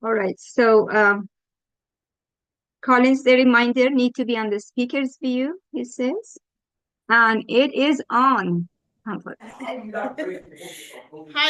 All right. So, Collins, the reminder need to be on the speaker's view, he says. And it is on. Hi,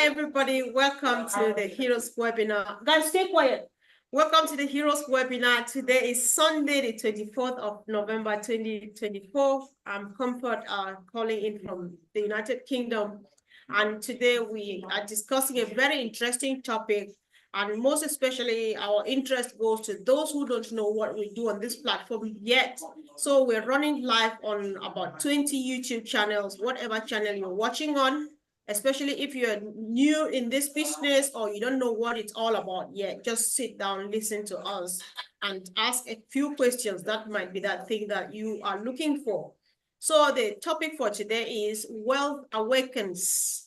everybody. Welcome to the Heroes webinar. Guys, stay quiet. Welcome to the Heroes webinar. Today is Sunday, the 24th of November, 2024. I'm Comfort calling in from the United Kingdom. And today we are discussing a very interesting topic. And most especially, our interest goes to those who don't know what we do on this platform yet. So we're running live on about 20 YouTube channels, whatever channel you're watching on, especially if you're new in this business or you don't know what it's all about yet. Just sit down, listen to us, and ask a few questions. That might be that thing that you are looking for. So the topic for today is Wealth Awakens,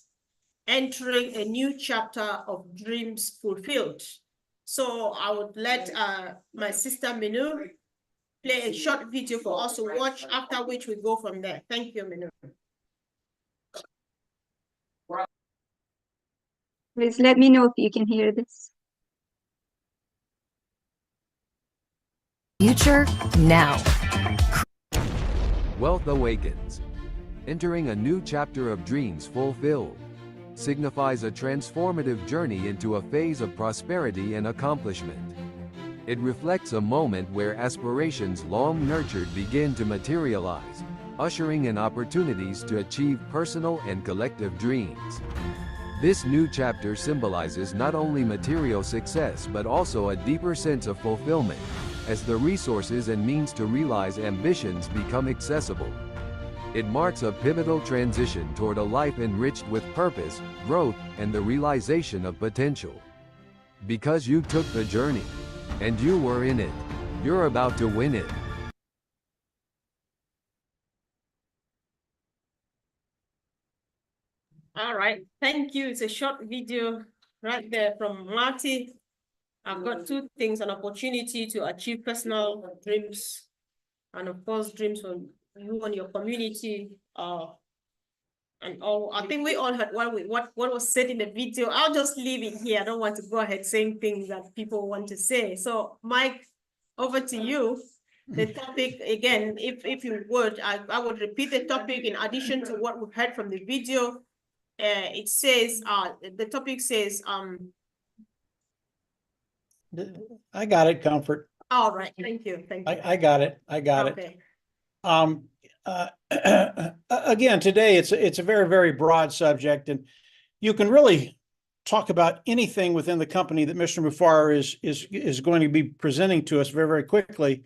entering a new chapter of dreams fulfilled. So I would let my sister Minu play a short video for us to watch, after which we go from there. Thank you, Minu. Please let me know if you can hear this. Future now. Wealth Awakens, entering a new chapter of dreams fulfilled, signifies a transformative journey into a phase of prosperity and accomplishment. It reflects a moment where aspirations long nurtured begin to materialize, ushering in opportunities to achieve personal and collective dreams. This new chapter symbolizes not only material success but also a deeper sense of fulfillment, as the resources and means to realize ambitions become accessible. It marks a pivotal transition toward a life enriched with purpose, growth, and the realization of potential. Because you took the journey, and you were in it, you're about to win it. All right, thank you. It's a short video right there from Marty. I've got two things: an opportunity to achieve personal dreams, and of course, dreams for you and your community. And all, I think we all heard what was said in the video. I'll just leave it here. I don't want to go ahead saying things that people want to say. So, Mike, over to you. The topic again, if you would, I would repeat the topic in addition to what we've heard from the video. It says, the topic says, I got it, Comfort. all right, thank you. I got it. Okay. Again, today it's a very, very broad subject, and you can really talk about anything within the company that Mr. Mufar is going to be presenting to us very, very quickly.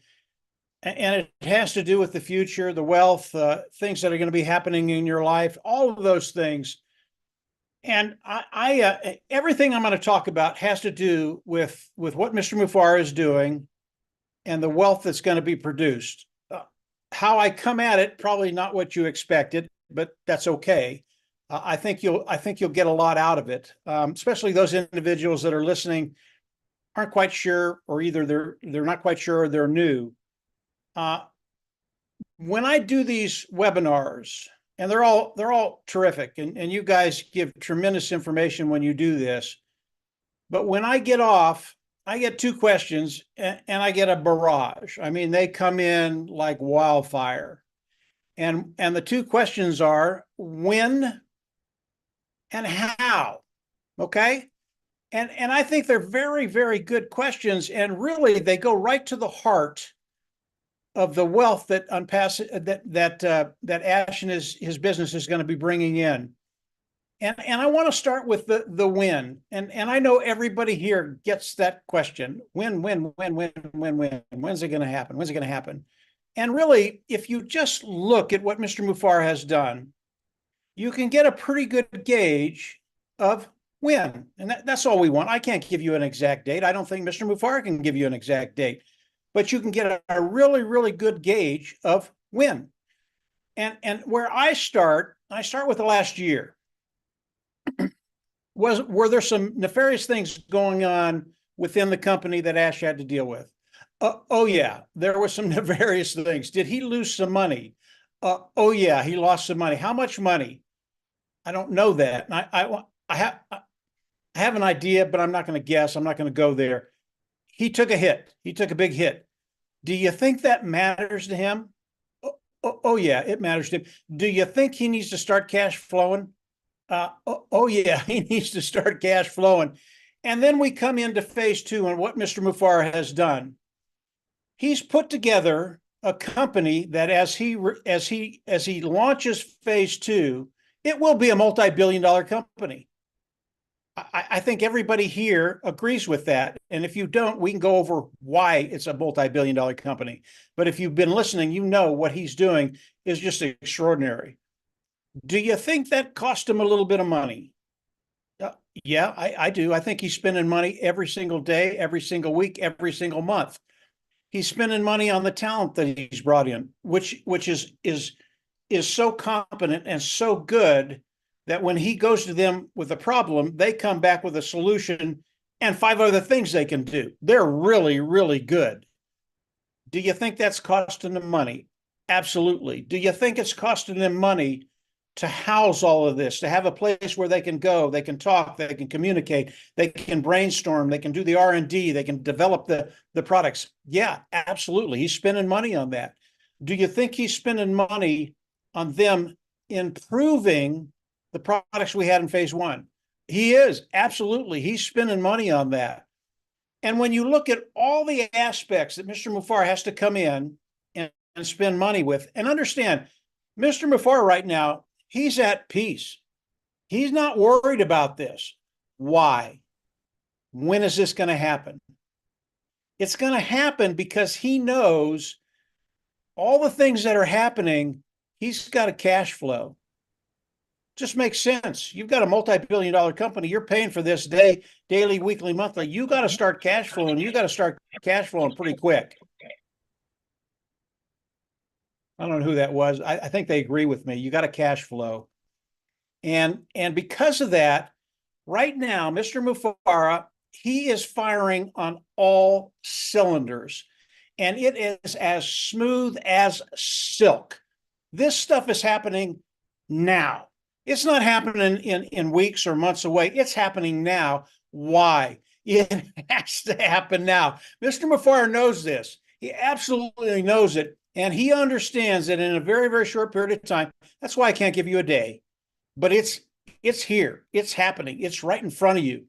And it has to do with the future, the wealth, things that are going to be happening in your life, all of those things. And everything I'm going to talk about has to do with what Mr. Mufar is doing and the wealth that's going to be produced. How I come at it, probably not what you expected, but that's okay. I think you'll get a lot out of it, especially those individuals that are listening aren't quite sure, or either they're not quite sure or they're new. When I do these webinars, and they're all terrific, and you guys give tremendous information when you do this, but when I get off, I get two questions and I get a barrage. I mean, they come in like wildfire. And the two questions are when and how. Okay? And I think they're very, very good questions, and really they go right to the heart of the wealth that Ash and his business is going to be bringing in. And I want to start with the when. And I know everybody here gets that question. When? When's it going to happen? When's it going to happen? And really, if you just look at what Mr. Mufar has done, you can get a pretty good gauge of when. And that's all we want. I can't give you an exact date. I don't think Mr. Mufar can give you an exact date. But you can get a really, really good gauge of when. And where I start with the last year. Were there some nefarious things going on within the company that Ash had to deal with? Oh yeah, there were some nefarious things. Did he lose some money? Oh yeah, he lost some money. How much money? I don't know that. I have an idea, but I'm not going to guess. I'm not going to go there. he took a hit. He took a big hit. Do you think that matters to him? Oh, yeah, it matters to him. Do you think he needs to start cash flowing? Yeah, he needs to start cash flowing. And then we come into phase two and what Mr. Mufara has done. He's put together a company that as he launches phase two, it will be a multi-billion-dollar company. I think everybody here agrees with that. And if you don't, we can go over why it's a multi-billion-dollar company. But if you've been listening, you know what he's doing is just extraordinary. Do you think that cost him a little bit of money? Yeah, I do. I think he's spending money every single day, every single week, every single month. He's spending money on the talent that he's brought in, which is so competent and so good that when he goes to them with a problem, they come back with a solution and 5 other things they can do. They're really, really good. Do you think that's costing them money? Absolutely. Do you think it's costing them money to house all of this, to have a place where they can go, they can talk, they can communicate, they can brainstorm, they can do the R&D, they can develop the products? Yeah, absolutely. He's spending money on that. Do you think he's spending money on them improving the products we had in phase one? He is, absolutely. He's spending money on that. And when you look at all the aspects that Mr. Mufara has to come in and spend money with, and understand, Mr. Mufara right now, he's at peace. He's not worried about this. Why? When is this going to happen? It's going to happen because he knows all the things that are happening, he's got a cash flow. Just makes sense. You've got a multi-billion-dollar company. You're paying for this daily, weekly, monthly. You got to start cash flowing. You got to start cash flowing pretty quick. I don't know who that was. I think they agree with me. You got a cash flow. And because of that, right now, Mr. Mufara, he is firing on all cylinders. And it is as smooth as silk. This stuff is happening now. It's not happening in weeks or months away. It's happening now. Why? It has to happen now. Mr. Mufara knows this. He absolutely knows it. And he understands that in a very, very short period of time, that's why I can't give you a day, but it's here. It's happening. It's right in front of you.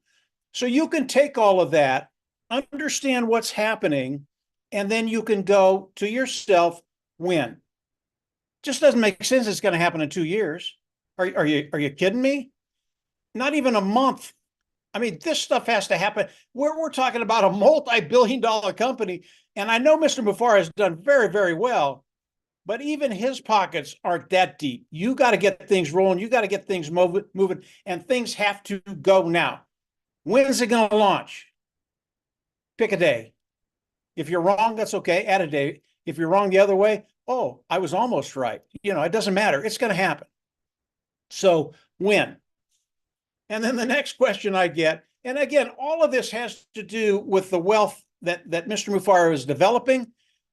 So you can take all of that, understand what's happening, and then you can go to yourself, when. Just doesn't make sense it's going to happen in 2 years. Are you kidding me? Not even a month. I mean, this stuff has to happen. We're talking about a multi-billion-dollar company, and I know Mr. Mufara has done very, very well, but even his pockets aren't that deep. You got to get things rolling. You got to get things moving, and things have to go now. When is it going to launch? Pick a day. If you're wrong, that's okay. Add a day. If you're wrong the other way, oh, I was almost right. It doesn't matter. It's going to happen. So when? And then the next question I get, and again, all of this has to do with the wealth that Mr. Mufara is developing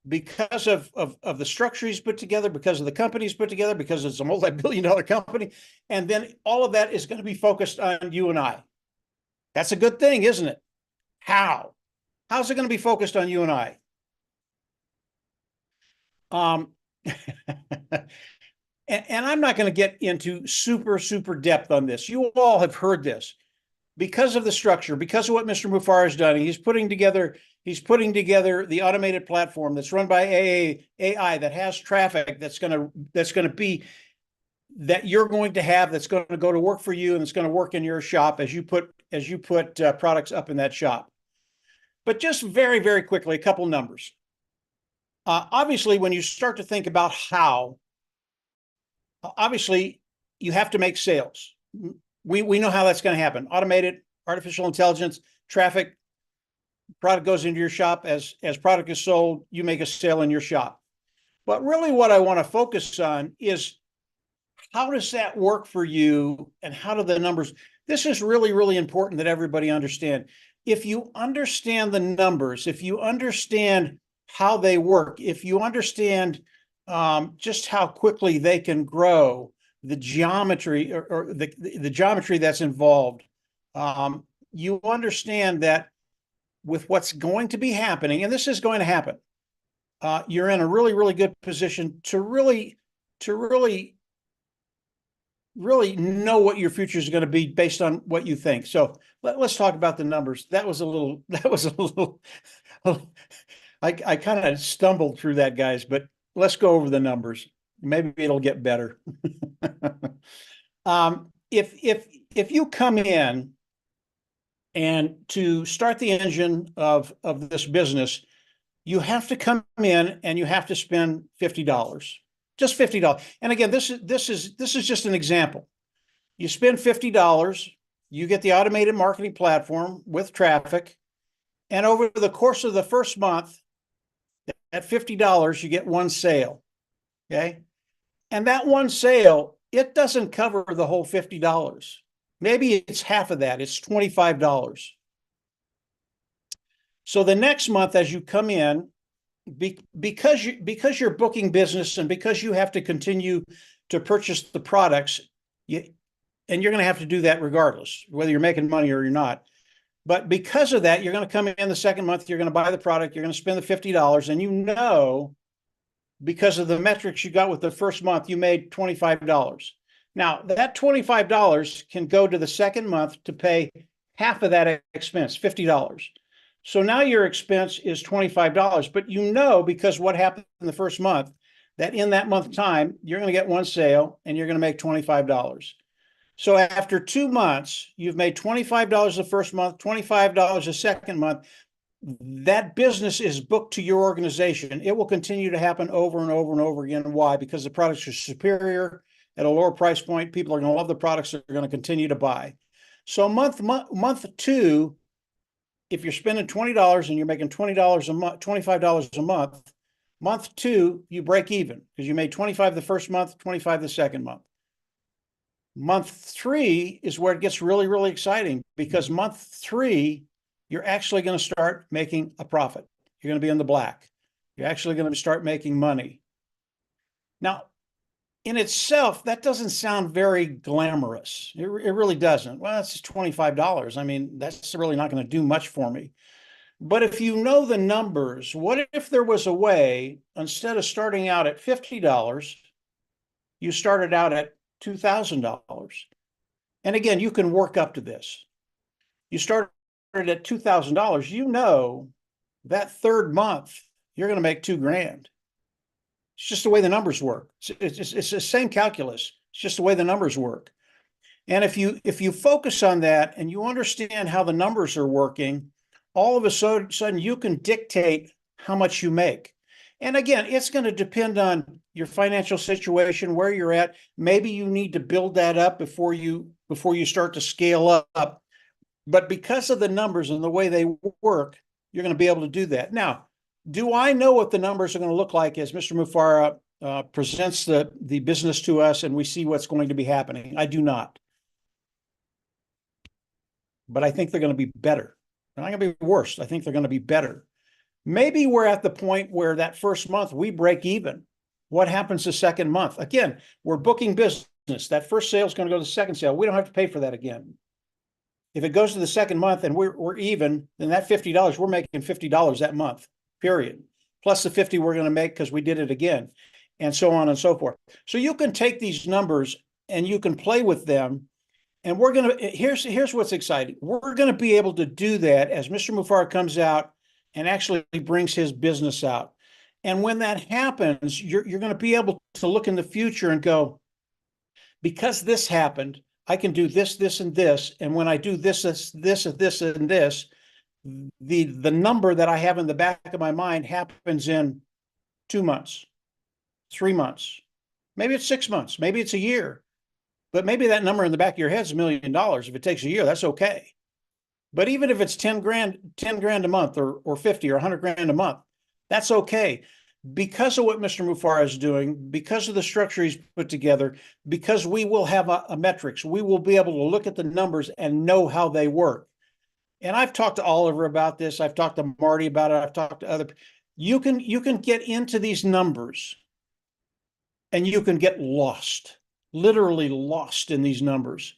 because of the structure he's put together, because of the company he's put together, because it's a multi-billion-dollar company. And then all of that is going to be focused on you and I. That's a good thing, isn't it? How? How's it going to be focused on you and I? And I'm not going to get into super depth on this. You all have heard this. Because of the structure, because of what Mr. Mufara has done, he's putting together the automated platform that's run by AI that has traffic that's going to be that you're going to have, that's going to go to work for you, and it's going to work in your shop as you put products up in that shop. But just very, very quickly, a couple numbers. Obviously, when you start to think about how, obviously, you have to make sales. We know how that's going to happen. Automated, artificial intelligence, traffic, product goes into your shop. As product is sold, you make a sale in your shop. But really what I want to focus on is, how does that work for you, and how do the numbers? This is really, really important that everybody understand. If you understand the numbers, if you understand how they work, if you understand just how quickly they can grow, the geometry or the geometry that's involved, you understand that with what's going to be happening, and this is going to happen, you're in a really, really good position to really know what your future is going to be based on what you think. So let's talk about the numbers. That was a little, I kind of stumbled through that, guys, but let's go over the numbers. Maybe it'll get better. If you come in and to start the engine of this business, you have to come in and you have to spend $50, just $50. And again, this is just an example. You spend $50, you get the automated marketing platform with traffic, and over the course of the first month, at $50, you get one sale. Okay. And that one sale, it doesn't cover the whole $50. Maybe it's half of that, it's $25. So the next month, as you come in, because you're booking business and because you have to continue to purchase the products, and you're going to have to do that regardless, whether you're making money or you're not. But because of that, you're going to come in the second month, you're going to buy the product, you're going to spend the $50, and you know, because of the metrics you got with the first month, you made $25. Now, that $25 can go to the second month to pay half of that expense, $50. So now your expense is $25, but you know, because what happened in the first month, that in that month time, you're going to get one sale and you're going to make $25. So after 2 months, you've made $25 the first month, $25 the second month. That business is booked to your organization. It will continue to happen over and over and over again. Why? Because the products are superior at a lower price point. People are going to love the products. They're going to continue to buy. So month 2, if you're spending $20 and you're making $20 a month, $25 a month 2, you break even because you made $25 the first month, $25 the second month. Month 3 is where it gets really, really exciting, because month 3, you're actually going to start making a profit. You're going to be in the black. You're actually going to start making money. Now, in itself, that doesn't sound very glamorous. It really doesn't. Well, that's just $25. I mean, that's really not going to do much for me. But if you know the numbers, what if there was a way, instead of starting out at $50, you started out at $2,000? And again, you can work up to this. You started at $2,000, you know that third month, you're going to make $2,000. It's just the way the numbers work. It's the same calculus. It's just the way the numbers work. And if you focus on that and you understand how the numbers are working, all of a sudden you can dictate how much you make. And again, it's going to depend on your financial situation, where you're at. Maybe you need to build that up before you start to scale up. But because of the numbers and the way they work, you're going to be able to do that. Now, do I know what the numbers are going to look like as Mr. Mufareh presents the business to us and we see what's going to be happening? I do not. But I think they're going to be better. They're not going to be worse. I think they're going to be better. Maybe we're at the point where that first month we break even. What happens the second month? Again, we're booking business. That first sale is going to go to the second sale. We don't have to pay for that again. If it goes to the second month and we're even, then that $50, we're making $50 that month, period. Plus the 50 we're going to make because we did it again, and so on and so forth. So you can take these numbers and you can play with them. And we're going to, here's what's exciting. We're going to be able to do that as Mr. Mufareh comes out and actually brings his business out. And when that happens, you're going to be able to look in the future and go, because this happened, I can do this, this, and this. And when I do this, and this, the number that I have in the back of my mind happens in 2 months, 3 months, maybe it's 6 months, maybe it's a year. But maybe that number in the back of your head is $1 million. If it takes a year, that's okay. But even if it's 10 grand a month, or 50 or 100 grand a month, that's okay. Because of what Mr. Mufareh is doing, because of the structure he's put together, because we will have a metrics, we will be able to look at the numbers and know how they work. And I've talked to Oliver about this. I've talked to Marty about it. I've talked to other. You can get into these numbers and you can get lost. Literally lost in these numbers.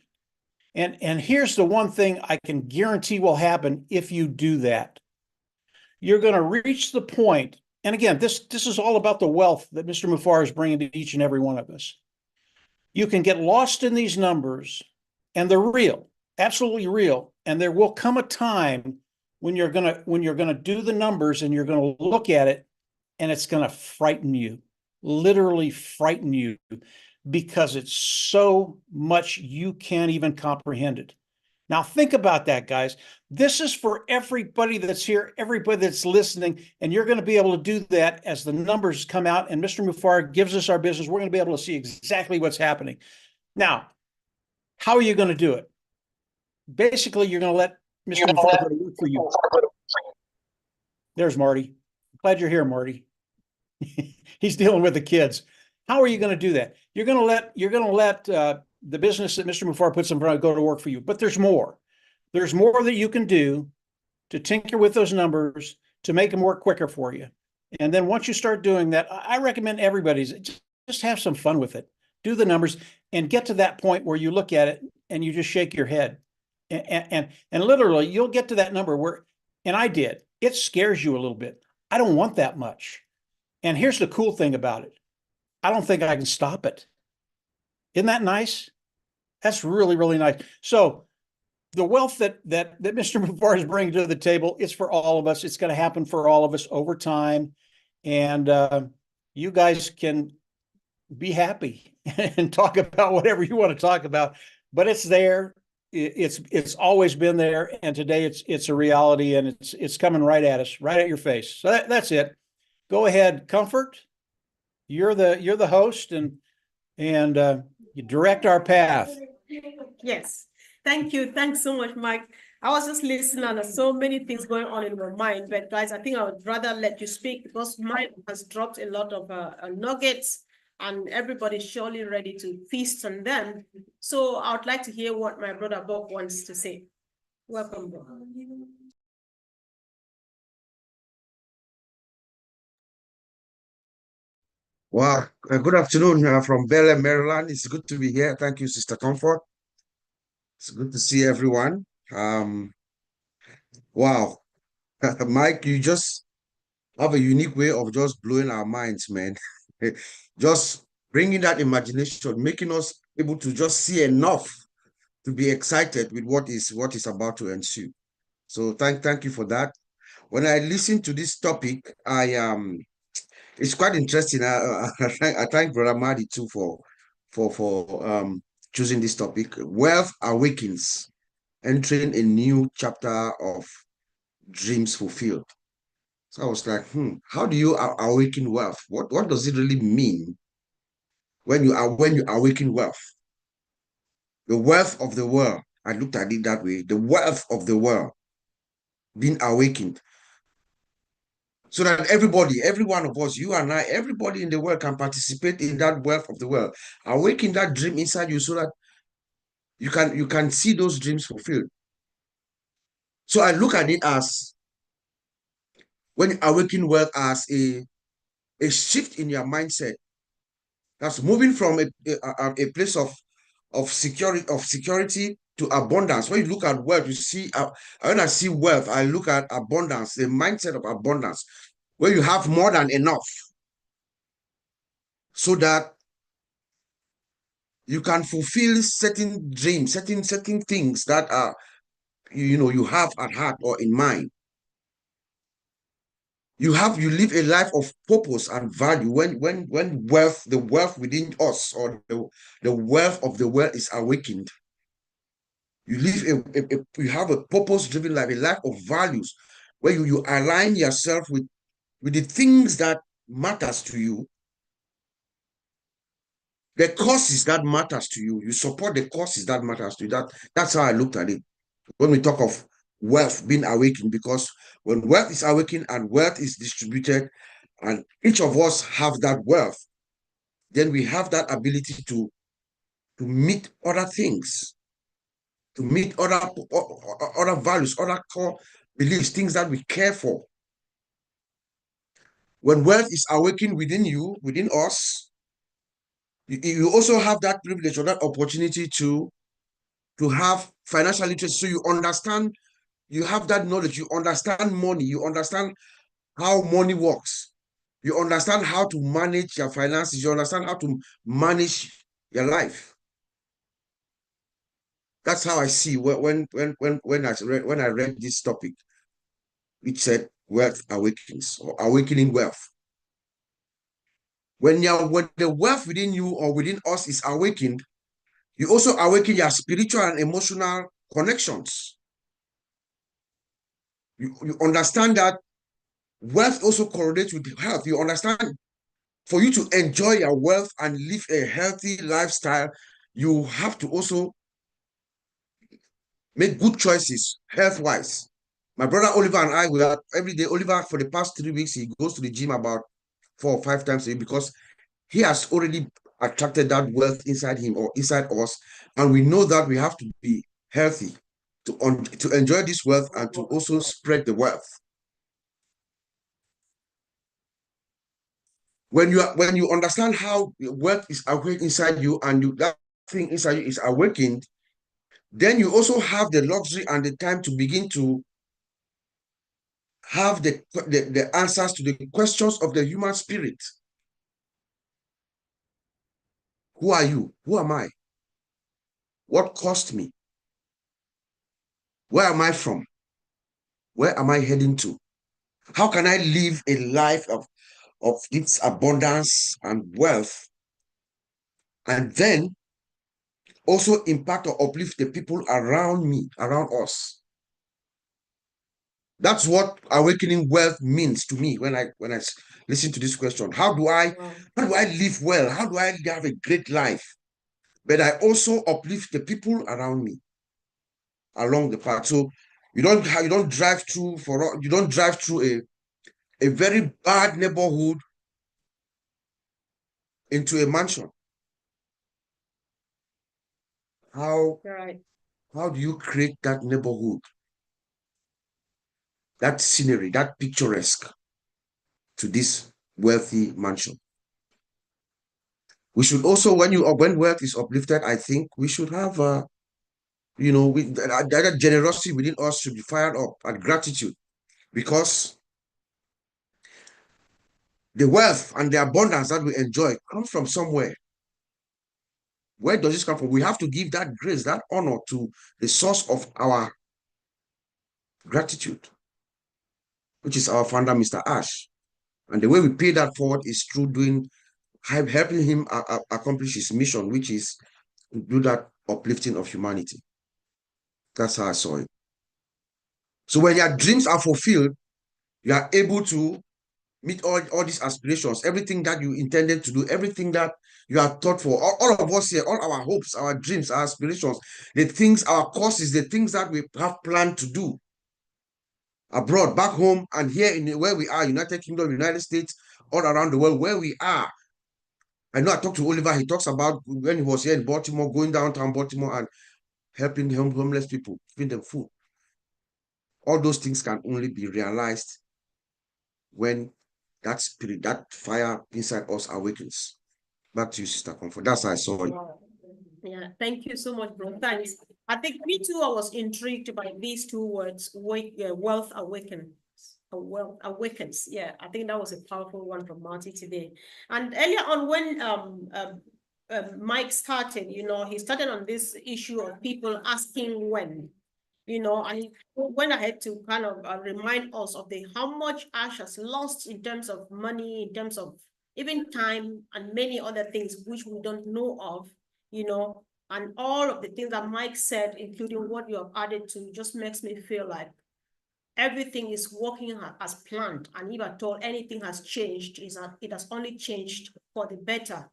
And here's the one thing I can guarantee will happen if you do that. you're going to reach the point. And again, this is all about the wealth that Mr. Mufar is bringing to each and every one of us. You can get lost in these numbers, and they're real, absolutely real. And there will come a time when you're gonna do the numbers and you're gonna look at it, and it's gonna frighten you, literally frighten you, because it's so much you can't even comprehend it. Now think about that, guys. This is for everybody that's here, everybody that's listening, and you're going to be able to do that as the numbers come out and Mr. Mufar gives us our business. We're going to be able to see exactly what's happening. Now, how are you going to do it? Basically, you're going to let Mr. Mufar go to work for you. There's Marty. Glad you're here, Marty. He's dealing with the kids. How are you going to do that? You're going to let the business that Mr. Mufar puts in front of go to work for you. But there's more. There's more that you can do to tinker with those numbers to make them work quicker for you. And then once you start doing that, I recommend everybody's just have some fun with it. Do the numbers and get to that point where you look at it and you just shake your head. And literally you'll get to that number where, and I did, it scares you a little bit. I don't want that much. And here's the cool thing about it. I don't think I can stop it. Isn't that nice? That's really, really nice. So the wealth that Mr. Mufar is bringing to the table is for all of us. It's going to happen for all of us over time. And you guys can be happy and talk about whatever you want to talk about, but it's there. It's always been there. And today it's a reality, and it's coming right at us, right at your face. So that's it. Go ahead, Comfort. You're the host, and you direct our path. Yes. Thank you. Thanks so much, Mike. I was just listening, and there's so many things going on in my mind. But guys, I think I would rather let you speak because Mike has dropped a lot of nuggets, and everybody's surely ready to feast on them. So I would like to hear what my brother Bob wants to say. Welcome, Bob. Wow, good afternoon from Bel Air, Maryland. It's good to be here. Thank you, Sister Comfort. It's good to see everyone. Wow, Mike, you just have a unique way of just blowing our minds, man. Just bringing that imagination, making us able to just see enough to be excited with what is about to ensue. So thank you for that. When I listen to this topic, it's quite interesting. I thank Brother Madi too for choosing this topic. Wealth Awakens, entering a new chapter of dreams fulfilled. So I was like, how do you awaken wealth? What does it really mean when you awaken wealth? The wealth of the world. I looked at it that way. The wealth of the world being awakened. So that everybody, every one of us, you and I, everybody in the world can participate in that wealth of the world. Awaken that dream inside you so that you can see those dreams fulfilled. So I look at it as, when you awaken wealth, as a shift in your mindset. That's moving from a place of security to abundance. When you look at wealth, you see, when I see wealth, I look at abundance, the mindset of abundance, where you have more than enough, so that you can fulfill certain dreams, certain things that are, you have at heart or in mind. You live a life of purpose and value when the wealth within us, or the wealth of the world, is awakened. You live you have a purpose-driven life, a life of values, where you align yourself with the things that matters to you, the causes that matters to you. You support the causes that matters to you. That's how I looked at it when we talk of wealth being awakened, because when wealth is awakened and wealth is distributed, and each of us have that wealth, then we have that ability to meet other things, to meet other values, other core beliefs, things that we care for. When wealth is awakened within you, within us, you also have that privilege or that opportunity to have financial literacy, so you understand you have that knowledge, you understand money, you understand how money works, you understand how to manage your finances, you understand how to manage your life. That's how I see when I read this topic. It said wealth awakens or awakening wealth. When the wealth within you or within us is awakened, you also awaken your spiritual and emotional connections. You understand that wealth also correlates with health. You understand, for you to enjoy your wealth and live a healthy lifestyle, you have to also make good choices health-wise. My brother Oliver and I, we are every day. Oliver, for the past 3 weeks, he goes to the gym about 4 or 5 times a day because he has already attracted that wealth inside him or inside us. And we know that we have to be healthy to enjoy this wealth and to also spread the wealth. When you understand how wealth is awakened inside you and that thing inside you is awakened, then you also have the luxury and the time to begin to have the answers to the questions of the human spirit. Who are you? Who am I? What caused me? Where am I from? Where am I heading to? How can I live a life of its abundance and wealth, and then also impact or uplift the people around me, around us? That's what awakening wealth means to me when I listen to this question. How do I live well? How do I have a great life? But I also uplift the people around me along the path. So you don't drive through a very bad neighborhood into a mansion. How do you create that neighborhood, that scenery, that picturesque to this wealthy mansion? We should also, when wealth is uplifted, I think we should have that generosity within us should be fired up, and gratitude, because the wealth and the abundance that we enjoy comes from somewhere. Where does this come from? We have to give that grace, that honor to the source of our gratitude, which is our founder, Mr. Ash. And the way we pay that forward is through helping him accomplish his mission, which is to do that uplifting of humanity. That's how I saw it. So when your dreams are fulfilled, you are able to meet all these aspirations, everything that you intended to do, everything that you are taught for. All of us here, all our hopes, our dreams, our aspirations, the things, our courses, the things that we have planned to do abroad, back home, and here where we are, United Kingdom, United States, all around the world, where we are. I know I talked to Oliver, he talks about when he was here in Baltimore, going downtown Baltimore and helping homeless people, giving them food. All those things can only be realized when that spirit, that fire inside us awakens. Back to you, Sister Comfort. That's how I saw it. Yeah, thank you so much, bro. Thanks. I think me too, I was intrigued by these two words, wealth awakens. Wealth awakens. Yeah, I think that was a powerful one from Marty today. And earlier on when Mike started, he started on this issue of people asking when. And he went ahead to kind of remind us of how much Ash has lost in terms of money, in terms of even time and many other things which we don't know of, and all of the things that Mike said, including what you have added to, just makes me feel like everything is working as planned. And if at all anything has changed, it has only changed for the better.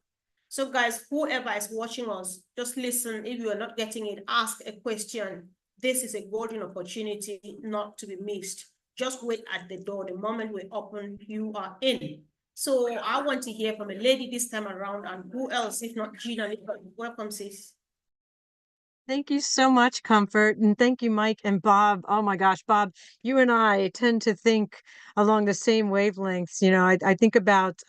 So guys, whoever is watching us, just listen. If you are not getting it, ask a question. This is a golden opportunity not to be missed. Just wait at the door. The moment we open, you are in. So I want to hear from a lady this time around, and who else if not Gina? Welcome, sis. Thank you so much, Comfort. And thank you, Mike and Bob. Oh my gosh, Bob, you and I tend to think along the same wavelengths. I think about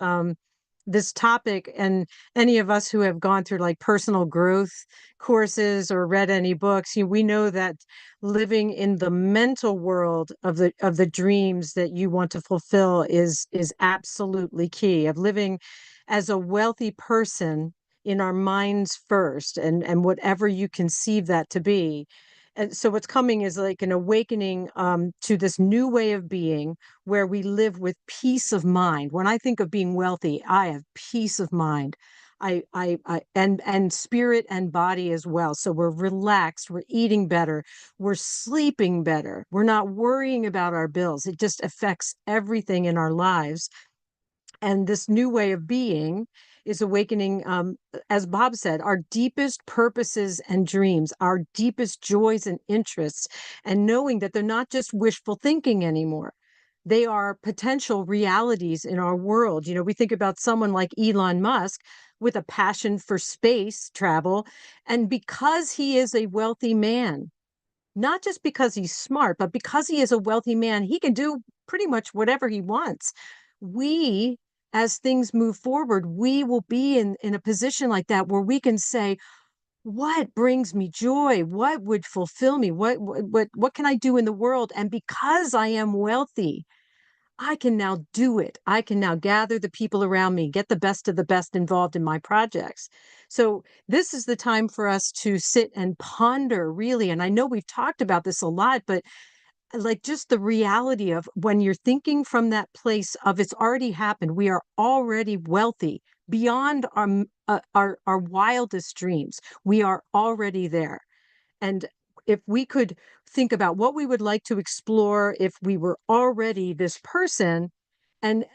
this topic, and any of us who have gone through like personal growth courses or read any books, we know that living in the mental world of the dreams that you want to fulfill is absolutely key. Of living as a wealthy person in our minds first, and whatever you conceive that to be. And so what's coming is like an awakening to this new way of being, where we live with peace of mind. When I think of being wealthy, I have peace of mind. And spirit and body as well. So we're relaxed, we're eating better, we're sleeping better, we're not worrying about our bills. It just affects everything in our lives. And this new way of being is awakening, as Bob said, our deepest purposes and dreams, our deepest joys and interests, and knowing that they're not just wishful thinking anymore. They are potential realities in our world. We think about someone like Elon Musk with a passion for space travel. And because he is a wealthy man, not just because he's smart, but because he is a wealthy man, he can do pretty much whatever he wants. We, as things move forward, we will be in a position like that where we can say, what brings me joy? What would fulfill me? What can I do in the world? And because I am wealthy, I can now do it. I can now gather the people around me, get the best of the best involved in my projects. So this is the time for us to sit and ponder, really. And I know we've talked about this a lot, but like just the reality of when you're thinking from that place of it's already happened, we are already wealthy beyond our wildest dreams. We are already there. And if we could think about what we would like to explore if we were already this person, and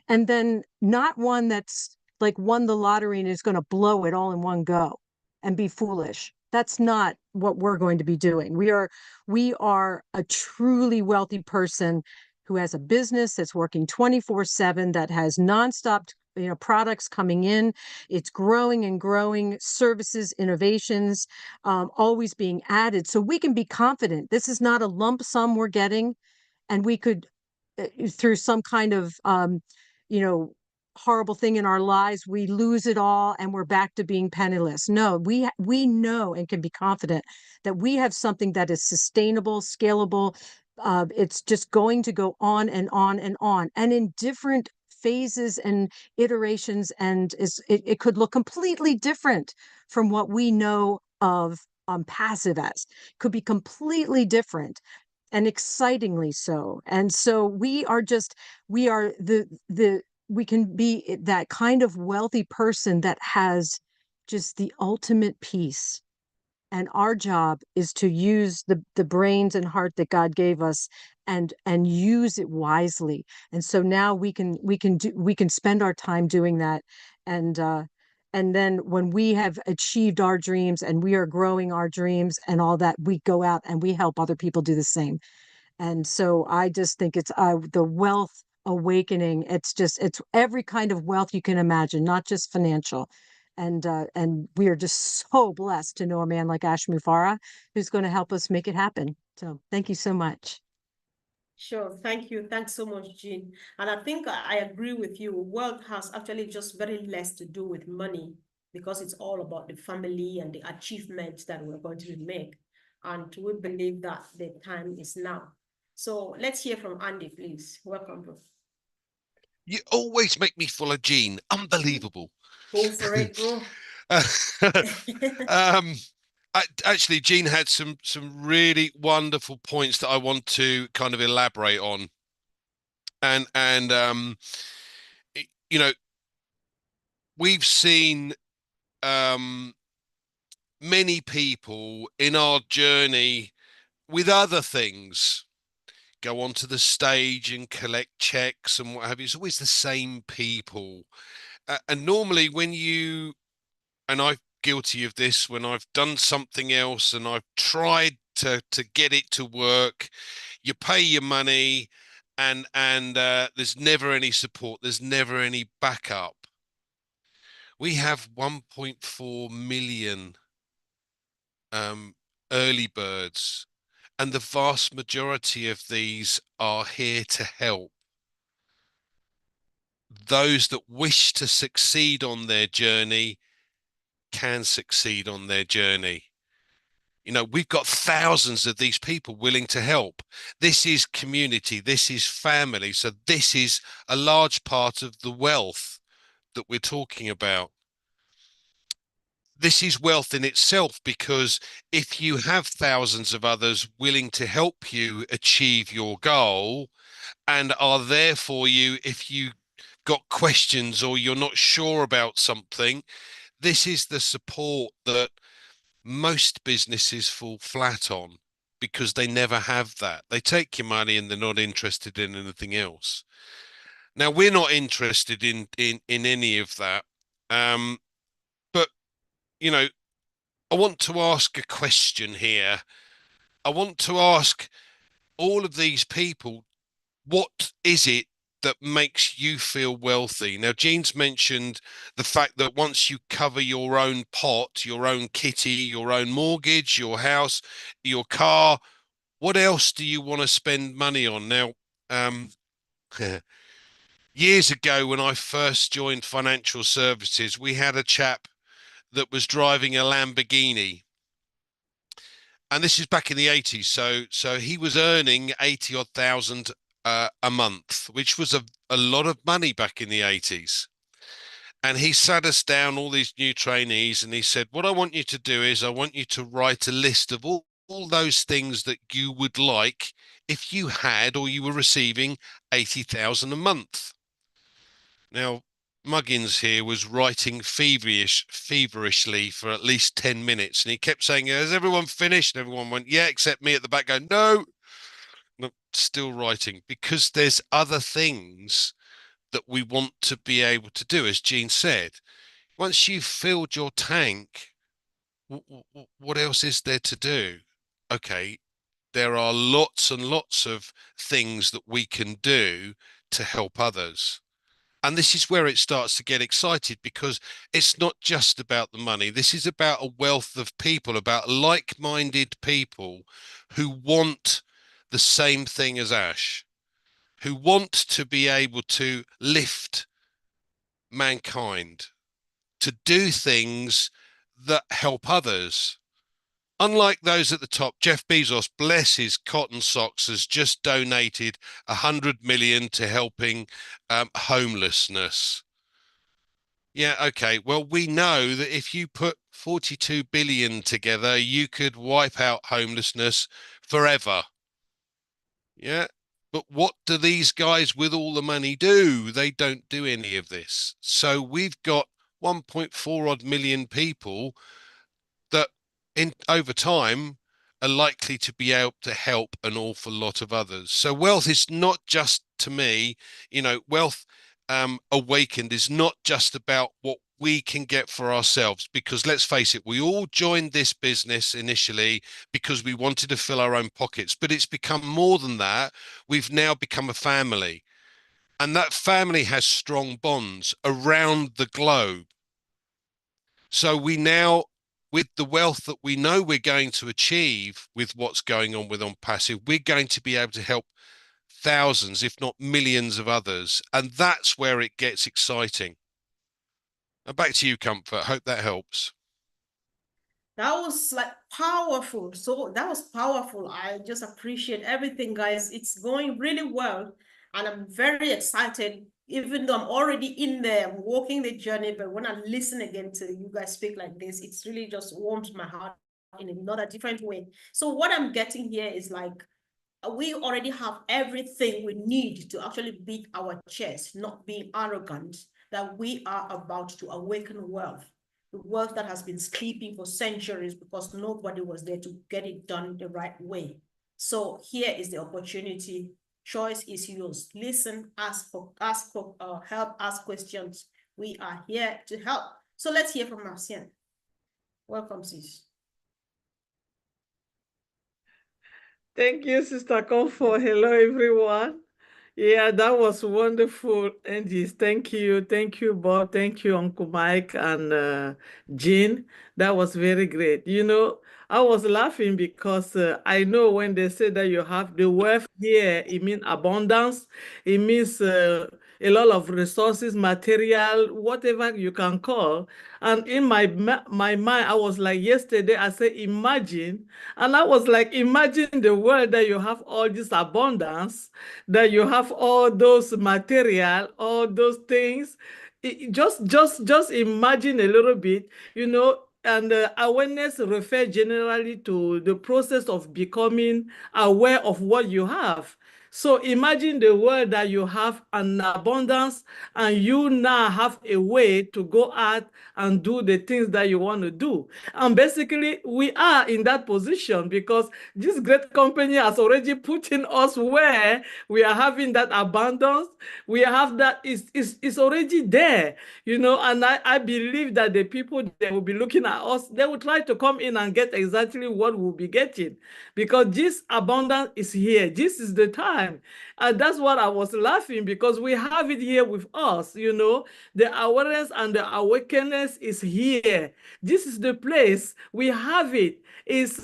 then not one that's like won the lottery and is going to blow it all in one go and be foolish. That's not what we're going to be doing. We are a truly wealthy person who has a business that's working 24/7, that has nonstop products coming in. It's growing and growing, services, innovations, always being added. So we can be confident this is not a lump sum we're getting, and we could, through some kind of, you know, horrible thing in our lives, we lose it all and we're back to being penniless. No, we know and can be confident that we have something that is sustainable, scalable. It's just going to go on and on and on, and in different phases and iterations, and it could look completely different from what we know of passive as. Could be completely different, and excitingly so. And so we are we can be that kind of wealthy person that has just the ultimate peace. And our job is to use the brains and heart that God gave us, and use it wisely. And so now we can spend our time doing that. And then when we have achieved our dreams and we are growing our dreams and all that, we go out and we help other people do the same. And so I just think it's the wealth awakening. It's every kind of wealth you can imagine, not just financial. And we are just so blessed to know a man like Ash Mufara, who's going to help us make it happen. So thank you so much. Sure. Thank you. Thanks so much, Jean. And I think I agree with you. Wealth has actually just very less to do with money, because it's all about the family and the achievements that we're going to make. And we believe that the time is now. So let's hear from Andy, please. Welcome, bro. You always make me follow Gene. Unbelievable. Go for it, bro. um, Actually, Gene had some really wonderful points that I want to kind of elaborate on. And you know, we've seen many people in our journey with other things go onto the stage and collect checks and what have you. It's always the same people. And normally when you, and I'm guilty of this, when I've done something else and I've tried to get it to work, you pay your money and there's never any support, there's never any backup. We have 1.4 million early birds, and the vast majority of these are here to help. those that wish to succeed on their journey can succeed on their journey. You know, we've got thousands of these people willing to help. This is community, this is family. So this is a large part of the wealth that we're talking about. This is wealth in itself, because if you have thousands of others willing to help you achieve your goal and are there for you if you got questions or you're not sure about something, this is the support that most businesses fall flat on, because they never have that. They take your money and they're not interested in anything else. Now, we're not interested in any of that. But, you know, I want to ask a question here. I want to ask all of these people, what is it that makes you feel wealthy? Now, Jean's mentioned the fact that once you cover your own pot, your own kitty, your own mortgage, your house, your car, what else do you want to spend money on? Now, years ago, when I first joined financial services, we had a chap that was driving a Lamborghini. And this is back in the 80s. So he was earning 80 odd thousand a month, which was a lot of money back in the 80s. And he sat us down, all these new trainees, and he said, what I want you to do is I want you to write a list of all those things that you would like if you had or you were receiving 80,000 a month. Now, Muggins here was writing feverishly for at least 10 minutes. And he kept saying, has everyone finished? And everyone went, yeah, except me at the back going, no, I'm still writing, because there's other things that we want to be able to do. As Jean said, once you've filled your tank, what else is there to do? Okay, there are lots and lots of things that we can do to help others. And this is where it starts to get excited, because it's not just about the money. This is about a wealth of people, about like-minded people who want the same thing as Ash, who want to be able to lift mankind, to do things that help others. Unlike those at the top, Jeff Bezos, bless his cotton socks, has just donated 100 million to helping homelessness. Yeah, okay. Well, we know that if you put 42 billion together, you could wipe out homelessness forever. Yeah. But what do these guys with all the money do? They don't do any of this. So we've got 1.4 odd million people that over time are likely to be able to help an awful lot of others. So wealth is not just, to me, wealth awakened is not just about what we can get for ourselves, because let's face it, we all joined this business initially because we wanted to fill our own pockets, but it's become more than that. We've now become a family, and that family has strong bonds around the globe. So we now, with the wealth that we know we're going to achieve with what's going on with On Passive, we're going to be able to help thousands, if not millions of others. And that's where it gets exciting. And back to you, Comfort. Hope that helps. That was like powerful. So that was powerful. I just appreciate everything, guys. It's going really well. And I'm very excited, even though I'm already in there, I'm walking the journey. But when I listen again to you guys speak like this, it's really just warms my heart in another different way. So what I'm getting here is like, we already have everything we need to actually beat our chest, not being arrogant, that we are about to awaken wealth. The wealth that has been sleeping for centuries because nobody was there to get it done the right way. So here is the opportunity. Choice is yours. Listen, ask for help, ask questions. We are here to help. So let's hear from Marcian. Welcome, sis. Thank you, Sister Comfort. Hello, everyone. Yeah, that was wonderful, Angie. Thank you, Bob. Thank you, Uncle Mike and Jean. That was very great. You know, I was laughing because I know when they say that you have the wealth here, it means abundance. It means a lot of resources, material, whatever you can call. And in my mind, I was like, yesterday, I said, imagine. And I was like, imagine the world that you have all this abundance, that you have all those material, all those things. Just imagine a little bit, you know. And awareness refers generally to the process of becoming aware of what you have. So imagine the world that you have an abundance, and you now have a way to go out and do the things that you want to do. And basically, we are in that position because this great company has already put in us where we are having that abundance. We have that, it's already there, you know, and I believe that the people that will be looking at us, they will try to come in and get exactly what we'll be getting, because this abundance is here. This is the time. And that's what I was laughing, because we have it here with us, you know. The awareness and the awakeness is here. This is the place. We have it. It's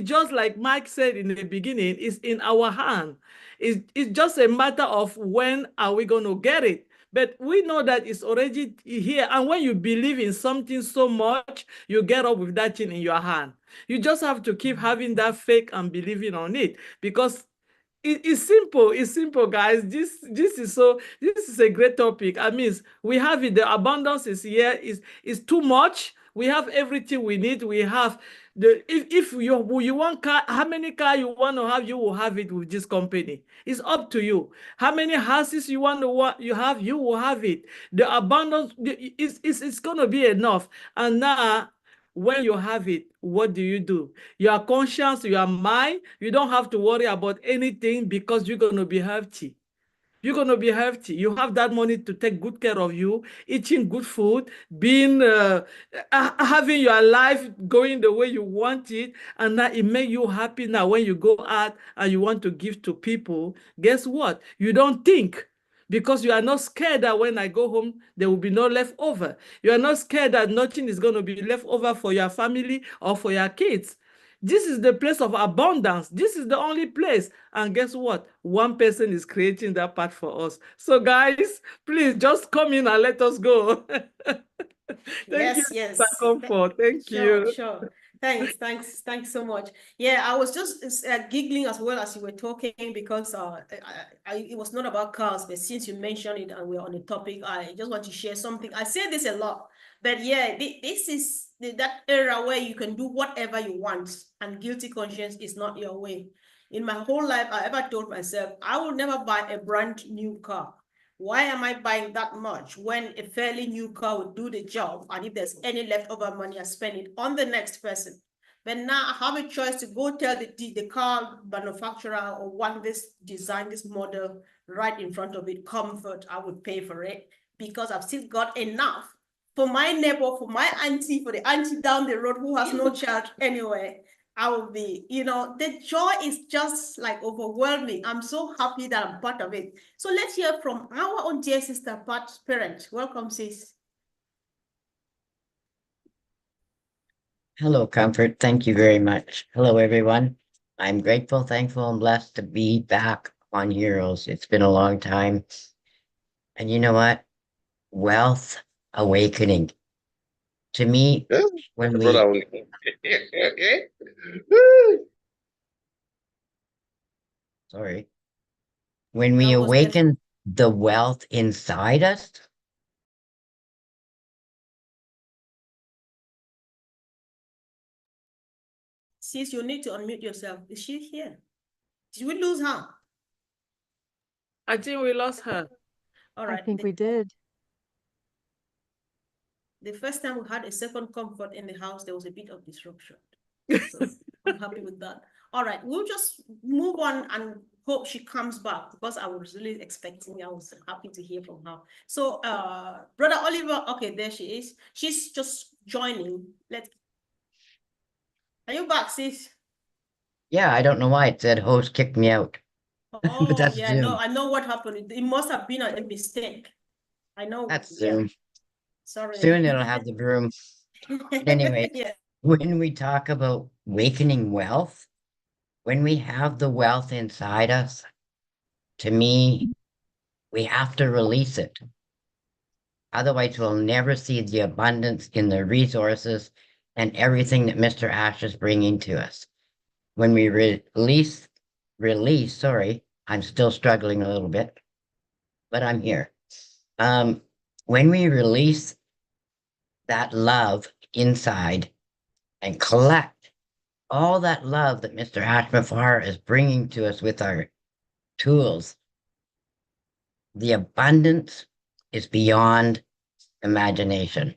just like Mike said in the beginning, it's in our hand. It's just a matter of when are we going to get it. But we know that it's already here. And when you believe in something so much, you get up with that thing in your hand. You just have to keep having that faith and believing on it, because it's simple. It's simple, guys. This is a great topic. I mean, we have it. The abundance is here. Is too much. We have everything we need. We have if you want car, how many car you want to have, you will have it with this company. It's up to you. How many houses you have, you will have it. The abundance it's gonna be enough. And now, when you have it, what do? Your conscience, your mind, you don't have to worry about anything, because you're going to be healthy. You're going to be healthy. You have that money to take good care of you, eating good food, being having your life going the way you want it, and that it makes you happy. Now when you go out and you want to give to people, guess what? You don't think, because you are not scared that when I go home, there will be no leftover. You are not scared that nothing is going to be left over for your family or for your kids. This is the place of abundance. This is the only place. And guess what? One person is creating that path for us. So guys, please just come in and let us go. Thank you, Yes. Mr. Comfort. Thank you. Sure. Thanks so much. Yeah, I was just giggling as well as you were talking, because it was not about cars, but since you mentioned it and we're on the topic, I just want to share something. I say this a lot, but yeah, this is that era where you can do whatever you want and guilty conscience is not your way. In my whole life, I ever told myself, I will never buy a brand new car. Why am I buying that much when a fairly new car would do the job? And if there's any leftover money, I spend it on the next person. But now I have a choice to go tell the car manufacturer, or want this design, this model right in front of it, comfort, I would pay for it, because I've still got enough for my neighbor, for my auntie, for the auntie down the road who has no child anyway. I will be, you know, the joy is just like overwhelming. I'm so happy that I'm part of it. So let's hear from our own dear sister, Parent. Welcome, sis. Hello, Comfort. Thank you very much. Hello, everyone. I'm grateful, thankful, and blessed to be back on Heroes. It's been a long time. And you know what? Wealth awakening. To me, when we sorry, when we awaken the wealth inside us, Sis, you need to unmute yourself. Is she here? Did we lose her? I think we lost her. All right. I think we did. The first time we had a second comfort in the house, there was a bit of disruption. So I'm happy with that. All right, we'll just move on and hope she comes back, because I was really expecting, I was happy to hear from her. So Brother Oliver, okay, there she is. She's just joining. Are you back, sis? yeah, I don't know why it said host kicked me out. Oh, But that's yeah, Zoom. no, I know what happened. It must have been a mistake. I know. That's Yeah. Zoom. Sorry. Soon it'll have the room. But anyway, Yeah. when we talk about awakening wealth, when we have the wealth inside us, to me, we have to release it. Otherwise, we'll never see the abundance in the resources and everything that Mr. Ash is bringing to us. When we sorry, I'm still struggling a little bit, but I'm here. When we release that love inside and collect all that love that Mr. Hashmafar is bringing to us with our tools, the abundance is beyond imagination.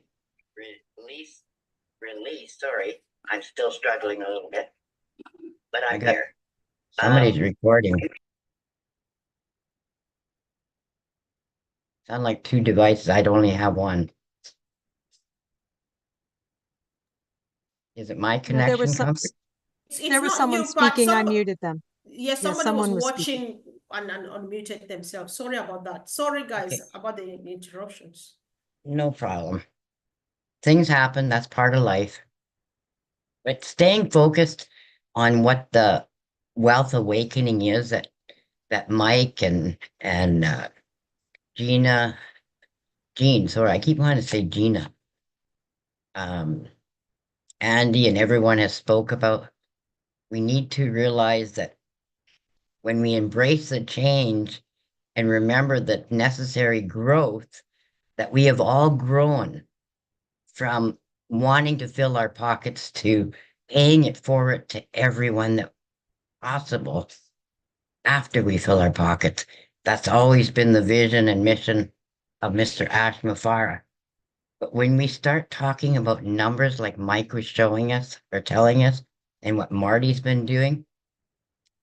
Sorry, I'm still struggling a little bit, but I'm here. Somebody's recording. Sound like two devices. I'd only have one. Is it my No, there connection, was some, Comfort? there was not someone you, but speaking. I muted them. yeah, Yeah, somebody someone was was speaking. watching and unmuted themselves. Sorry about that. Sorry, guys, Okay. about the interruptions. No problem. Things happen. That's part of life. But staying focused on what the wealth awakening is that Mike and Jean, sorry, I keep wanting to say Gina, Andy and everyone has spoke about. We need to realize that when we embrace the change and remember the necessary growth, that we have all grown from wanting to fill our pockets to paying it forward to everyone that possible after we fill our pockets. That's always been the vision and mission of Mr. Ash Mufara. But when we start talking about numbers like Mike was showing us or telling us, and what Marty's been doing,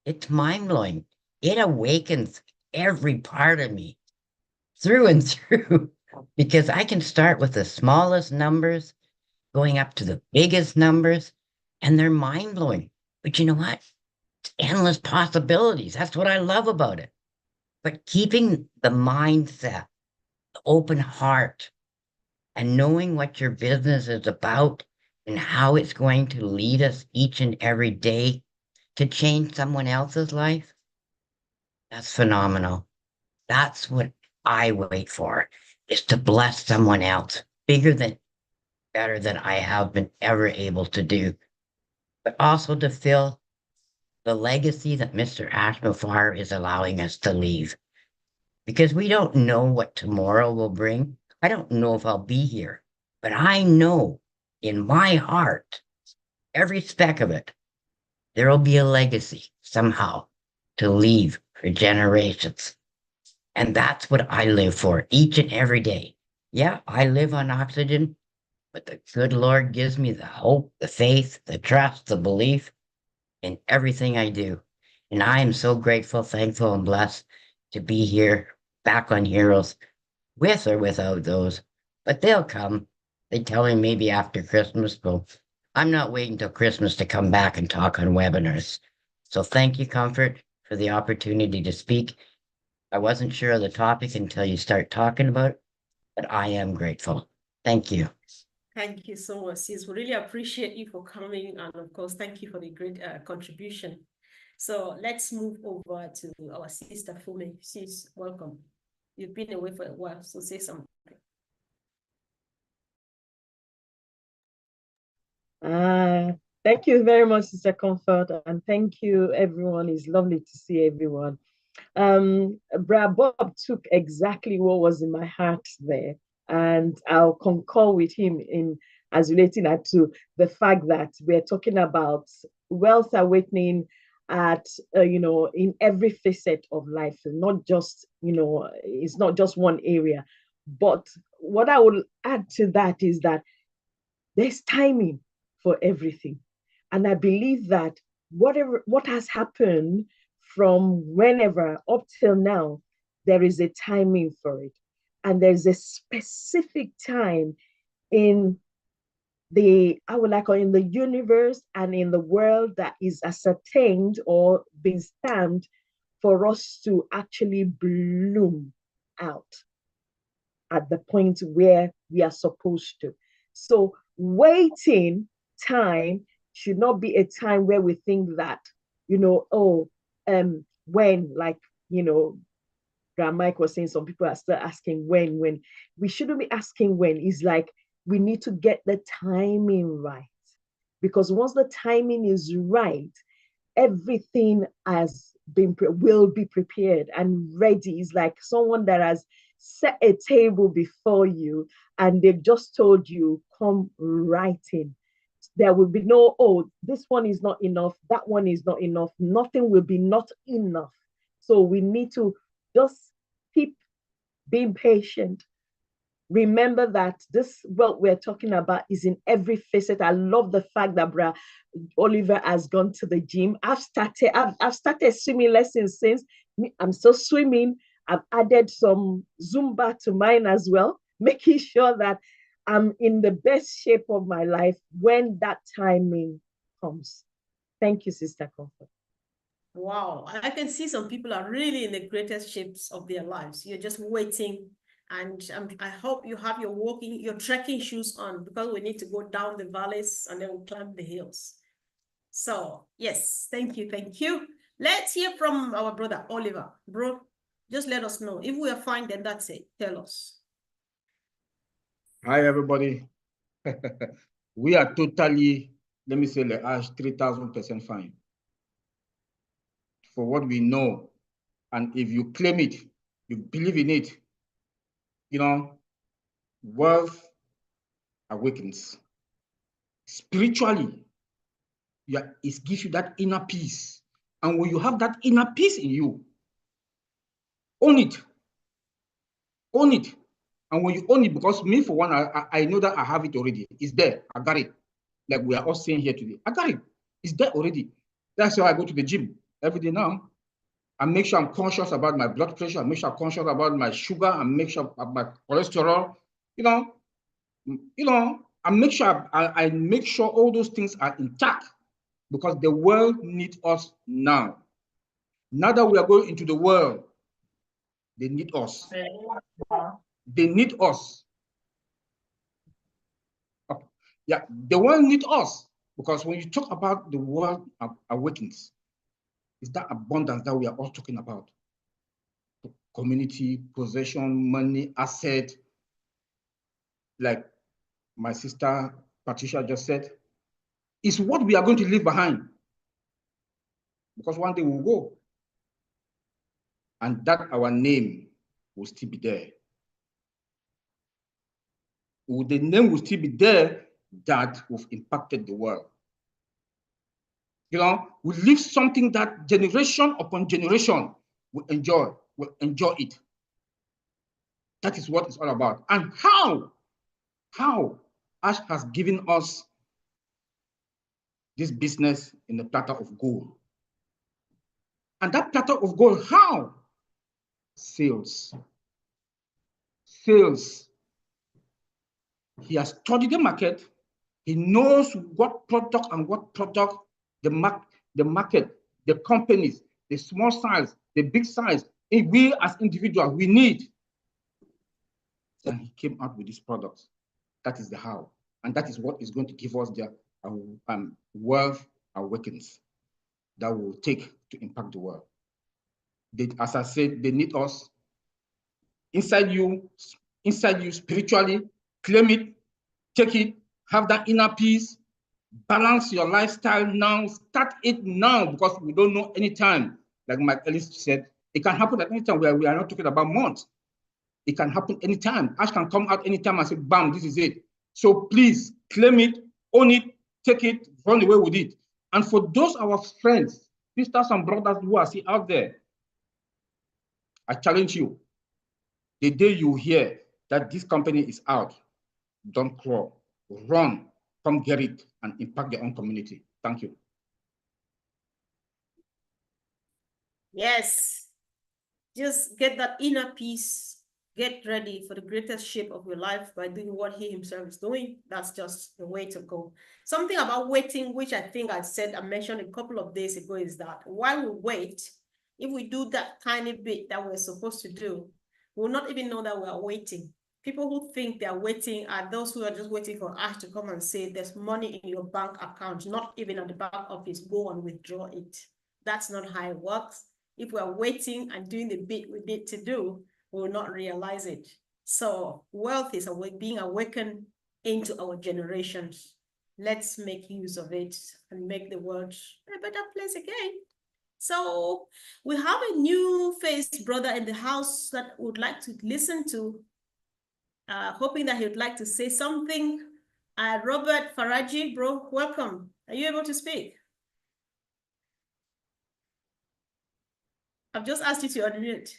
it's mind blowing. It awakens every part of me through and through because I can start with the smallest numbers going up to the biggest numbers, and they're mind blowing. But you know what? It's endless possibilities. That's what I love about it. But keeping the mindset, the open heart, and knowing what your business is about and how it's going to lead us each and every day to change someone else's life, that's phenomenal. That's what I wait for, is to bless someone else better than I have been ever able to do, but also to fill the legacy that Mr. Ashmafar is allowing us to leave. Because we don't know what tomorrow will bring. I don't know if I'll be here, but I know in my heart, every speck of it, there will be a legacy somehow to leave for generations. And that's what I live for each and every day. Yeah, I live on oxygen, but the good Lord gives me the hope, the faith, the trust, the belief in everything I do. And I am so grateful, thankful, and blessed to be here back on Heroes with or without those. But they'll come. They tell me maybe after Christmas, but I'm not waiting till Christmas to come back and talk on webinars. So thank you, Comfort, for the opportunity to speak. I wasn't sure of the topic until you start talking about it, but I am grateful. Thank you. Thank you so much, sis. We really appreciate you for coming. And of course, thank you for the great contribution. So let's move over to our sister Fume. Sis, welcome. You've been away for a while, so say something. Thank you very much, Sister Comfort, and thank you, everyone. It's lovely to see everyone. Brad Bob took exactly what was in my heart there, and I'll concur with him in as relating that to the fact that we're talking about wealth awakening at in every facet of life, not just it's not just one area. But what I would add to that is that there's timing for everything. And I believe that what has happened from whenever up till now, there is a timing for it. And there's a specific time in in the universe and in the world that is ascertained or been stamped for us to actually bloom out at the point where we are supposed to. So waiting time should not be a time where we think that, oh, when, like, Grandma Mike was saying, some people are still asking when. We shouldn't be asking when. It's like we need to get the timing right. Because once the timing is right, everything will be prepared and ready. It's like someone that has set a table before you and they've just told you, come right in. There will be no, oh, this one is not enough, that one is not enough. Nothing will be not enough. So we need to just keep being patient. Remember that this wealth we're talking about is in every facet. I love the fact that Bra Oliver has gone to the gym. I've started swimming lessons since. I'm still swimming. I've added some Zumba to mine as well, making sure that I'm in the best shape of my life when that timing comes. Thank you, Sister Comfort. Wow, I can see some people are really in the greatest shapes of their lives. You're just waiting, and I hope you have your trekking shoes on, because we need to go down the valleys and then we'll climb the hills. So yes, thank you. Let's hear from our brother Oliver. Bro, just let us know. If we are fine, then that's it. Tell us. Hi, everybody. We are totally, let me say, like 3,000% fine for what we know. And if you claim it, you believe in it, wealth awakens. Spiritually, it gives you that inner peace. And when you have that inner peace in you, own it. Own it. And when you own it, because me, for one, I know that I have it already. It's there. I got it. Like we are all saying here today. I got it. It's there already. That's why I go to the gym every day now. I make sure I'm conscious about my blood pressure. I make sure I'm conscious about my sugar. I make sure about my cholesterol. I make sure I make sure all those things are intact, because the world needs us now. Now that we are going into the world, they need us. They need us. Yeah, the world needs us, because when you talk about the world awakens, it's that abundance that we are all talking about. Community, possession, money, asset. Like my sister Patricia just said, is what we are going to leave behind. Because one day we'll go. And that our name will still be there. The name will still be there that we've impacted the world. We leave something that generation upon generation will enjoy it. That is what it's all about. And how Ash has given us this business in the platter of gold. And that platter of gold, how? Sales. Sales. He has studied the market. He knows what product the market, the companies, the small size, the big size, and we as individuals, we need. And he came out with these products. That is the how. And that is what is going to give us the wealth awakens that will take to impact the world. As I said, they need us inside you spiritually. Claim it, take it, have that inner peace, balance your lifestyle now, start it now, because we don't know any time. Like Mike Ellis said, it can happen at any time. Where we are not talking about months. It can happen anytime. Ash can come out anytime and say, bam, this is it. So please claim it, own it, take it, run away with it. And for those our friends, sisters and brothers who are still out there, I challenge you. The day you hear that this company is out, don't crawl, run, come get it and impact your own community. Thank you. Yes, just get that inner peace. Get ready for the greatest shape of your life by doing what he himself is doing. That's just the way to go. Something about waiting, which I think I mentioned a couple of days ago, is that while we wait, if we do that tiny bit that we're supposed to do, we'll not even know that we're waiting. People who think they are waiting are those who are just waiting for us to come and say there's money in your bank account, not even at the back office, go and withdraw it. That's not how it works. If we're waiting and doing the bit we need to do, we will not realize it. So wealth is being awakened into our generations. Let's make use of it and make the world a better place again. So we have a new face brother in the house that would like to listen to, hoping that he would like to say something. Robert Faraji, bro, welcome. Are you able to speak? I've just asked you to unmute.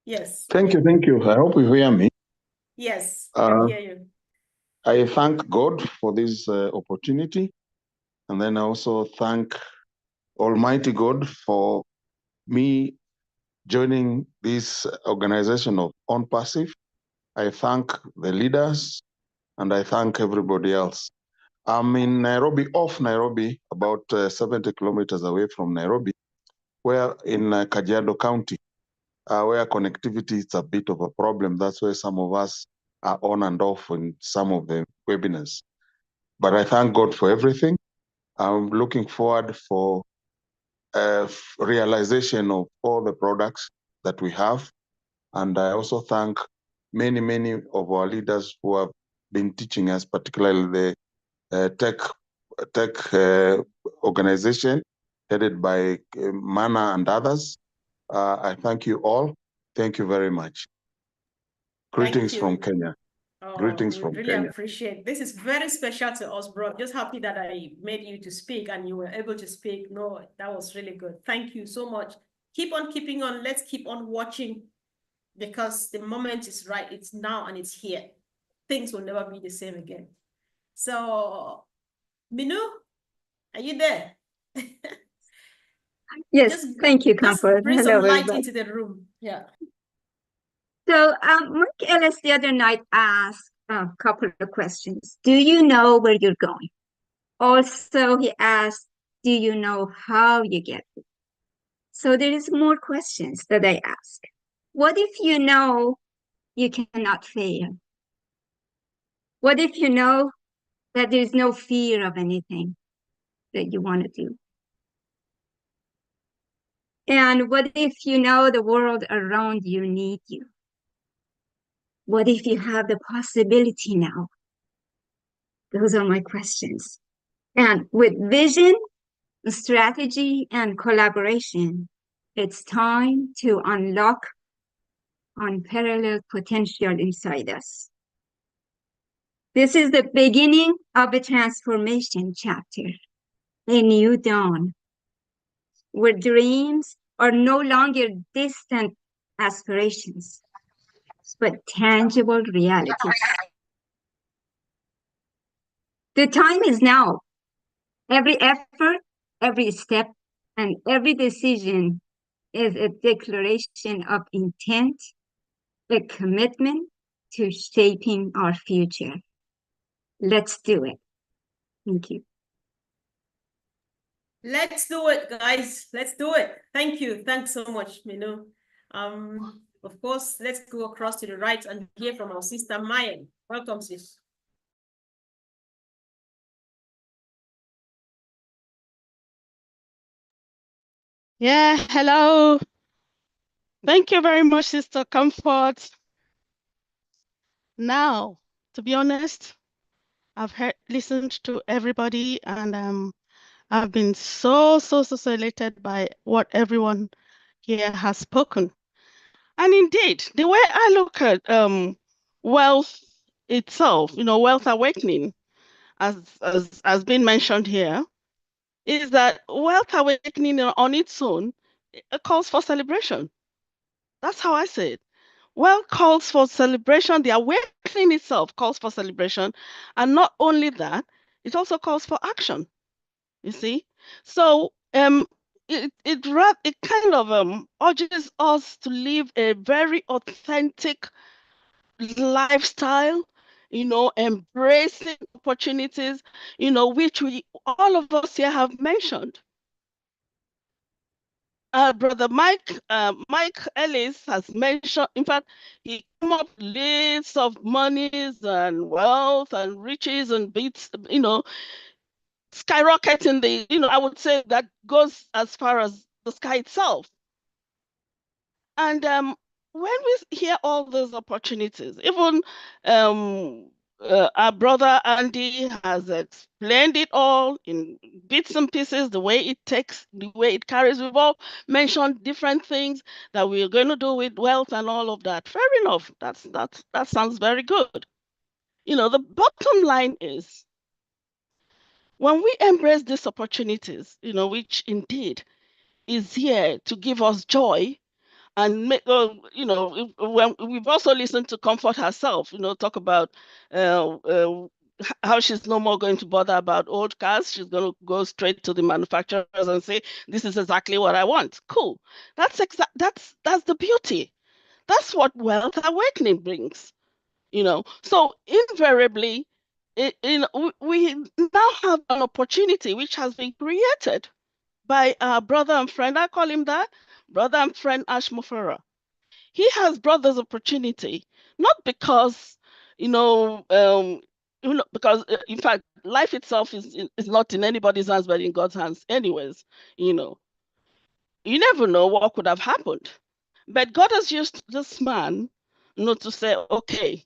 Yes. Thank you, thank you. I hope you hear me. Yes, I can hear you. I thank God for this opportunity, and then I also thank Almighty God for me joining this organization of On Passive. I thank the leaders, and I thank everybody else. I'm in Nairobi, off Nairobi, about 70 kilometers away from Nairobi, where in Kajiado County, where connectivity is a bit of a problem. That's where some of us are on and off in some of the webinars. But I thank God for everything. I'm looking forward for realization of all the products that we have. And I also thank many, many of our leaders who have been teaching us, particularly the tech organization headed by Mana and others. I thank you all. Thank you very much. Greetings from Kenya. Greetings from really Kenya. appreciate. This is very special to us, bro. Just happy that I made you to speak and you were able to speak. No, that was really good. Thank you so much. Keep on keeping on. Let's keep on watching because the moment is right. It's now and it's here. Things will never be the same again. So, Minu, are you there? Yes, thank you, Comfort. Bring Hello, some light everybody. into the room. Yeah. So, Mark Ellis the other night asked a couple of questions. Do you know where you're going? Also, he asked, do you know how you get there? So there is more questions that I ask. What if you know you cannot fail? What if you know that there is no fear of anything that you want to do? And what if you know the world around you needs you? What if you have the possibility now? Those are my questions. And with vision, strategy, and collaboration, it's time to unlock unparalleled potential inside us. This is the beginning of a transformation chapter, a new dawn, where dreams are no longer distant aspirations, but tangible realities. The time is now. Every effort, every step, and every decision is a declaration of intent, a commitment to shaping our future. Let's do it. Thank you. Let's do it, guys. Let's do it. Thank you. Thanks so much, Minu. Of course, let's go across to the right and hear from our sister Mayan. Welcome, sis. Yeah, hello. Thank you very much, Sister Comfort. Now, to be honest, I've listened to everybody, and I've been so elated by what everyone here has spoken. And indeed, the way I look at wealth itself, wealth awakening, as been mentioned here, is that wealth awakening on its own, it calls for celebration. That's how I say it. Well, calls for celebration. The awakening itself calls for celebration. And not only that, it also calls for action, you see? So it kind of urges us to live a very authentic lifestyle, embracing opportunities, which all of us here have mentioned. Brother Mike Ellis has mentioned, in fact, he came up with lists of monies and wealth and riches and bits, skyrocketing I would say that goes as far as the sky itself. And when we hear all those opportunities, even our brother Andy has explained it all in bits and pieces, the way it takes, the way it carries. We've all mentioned different things that we're going to do with wealth and all of that. Fair enough. That sounds very good. The bottom line is when we embrace these opportunities, which indeed is here to give us joy and make, when we've also listened to Comfort herself, talk about how she's no more going to bother about old cars. She's going to go straight to the manufacturers and say, this is exactly what I want. Cool. That's the beauty. That's what Wealth Awakening brings, So invariably, we now have an opportunity which has been created by our brother and friend. I call him that, brother and friend Ash Mufara. He has brought this opportunity, not because, because in fact, life itself is not in anybody's hands, but in God's hands anyways, You never know what could have happened. But God has used this man, to say, okay,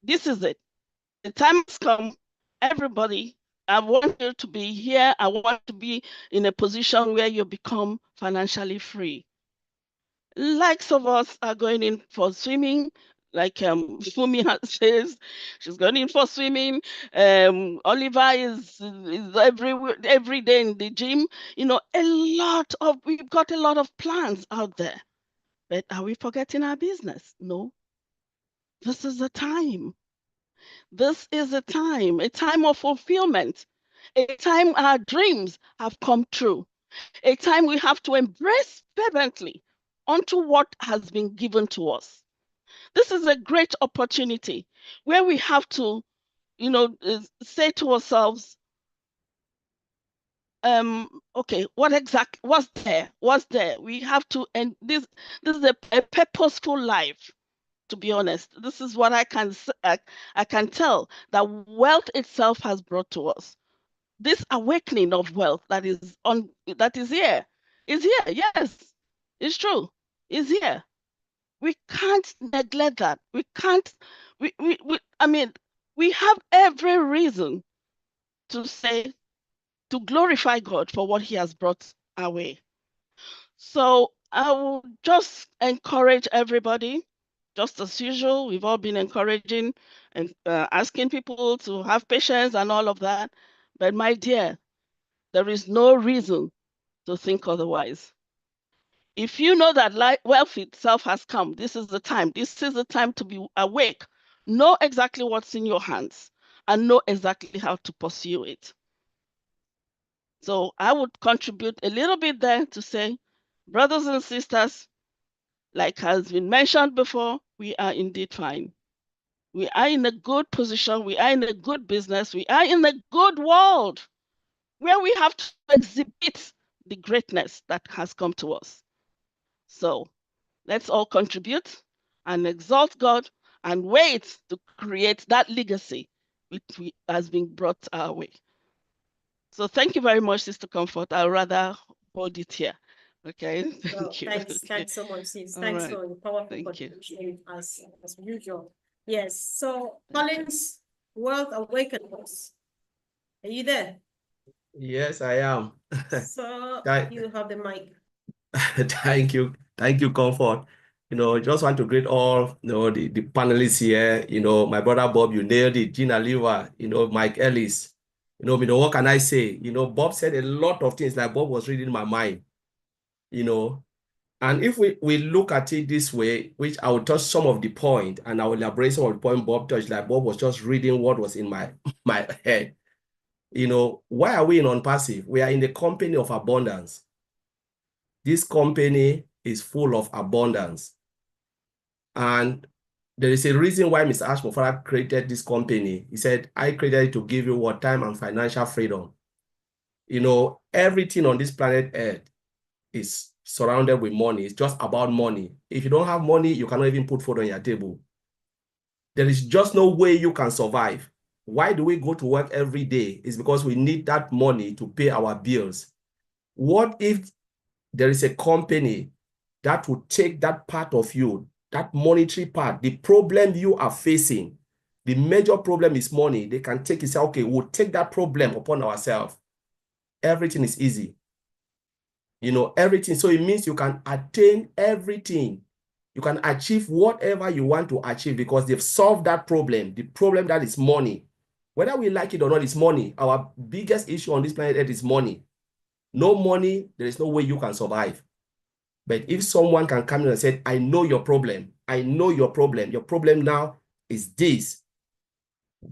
this is it. The time has come. Everybody, I want you to be here. I want to be in a position where you become financially free. Likes of us are going in for swimming, like Fumi says, she's going in for swimming. Oliver is every day in the gym. We've got a lot of plans out there. But are we forgetting our business? No. This is the time. This is a time of fulfillment, a time our dreams have come true, a time we have to embrace fervently onto what has been given to us. This is a great opportunity where we have to, say to ourselves, okay, what's there? We have to, and this is a purposeful life. To be honest, this is what I can tell that wealth itself has brought to us. This awakening of wealth that is here. Yes, it's true. It's here. We can't neglect that. We can't. We have every reason to glorify God for what He has brought our way. So I will just encourage everybody, just as usual. We've all been encouraging and asking people to have patience and all of that. But my dear, there is no reason to think otherwise. If you know that wealth itself has come, this is the time. This is the time to be awake. Know exactly what's in your hands and know exactly how to pursue it. So I would contribute a little bit there to say, brothers and sisters, like has been mentioned before, we are indeed fine. We are in a good position. We are in a good business. We are in a good world where we have to exhibit the greatness that has come to us. So let's all contribute and exalt God and wait to create that legacy which has been brought our way. So thank you very much, Sister Comfort. I'd rather hold it here. Okay, thank you. Thanks so much, sis. All Thanks right. for the powerful Thank you. contribution as usual. Yes. So Collins, Wealth Awakens. Are you there? Yes, I am. So Thank you have the mic. thank you, Comfort. Just want to greet all, the panelists here. My brother Bob, you nailed it. Gina Lewa, Mike Ellis. What can I say? Bob said a lot of things like Bob was reading my mind. And if we look at it this way, which I will touch some of the point and I will elaborate some of the point Bob touched, like Bob was just reading what was in my head. Why are we in unpassive? We are in the company of abundance. This company is full of abundance. And there is a reason why Mr. Ash Mufara created this company. He said, I created it to give you what time and financial freedom. Everything on this planet Earth is surrounded with money. It's just about money. If you don't have money, you cannot even put food on your table. There is just no way you can survive. Why do we go to work every day? It's because we need that money to pay our bills. What if there is a company that will take that part of you, that monetary part, the problem you are facing, the major problem is money. They can take it, say, okay, we'll take that problem upon ourselves. Everything is easy. You know, everything. So it means you can attain everything. You can achieve whatever you want to achieve because they've solved that problem. The problem that is money. Whether we like it or not, it's money. Our biggest issue on this planet Earth is money. No money, there is no way you can survive. But if someone can come in and say, I know your problem. I know your problem. Your problem now is this.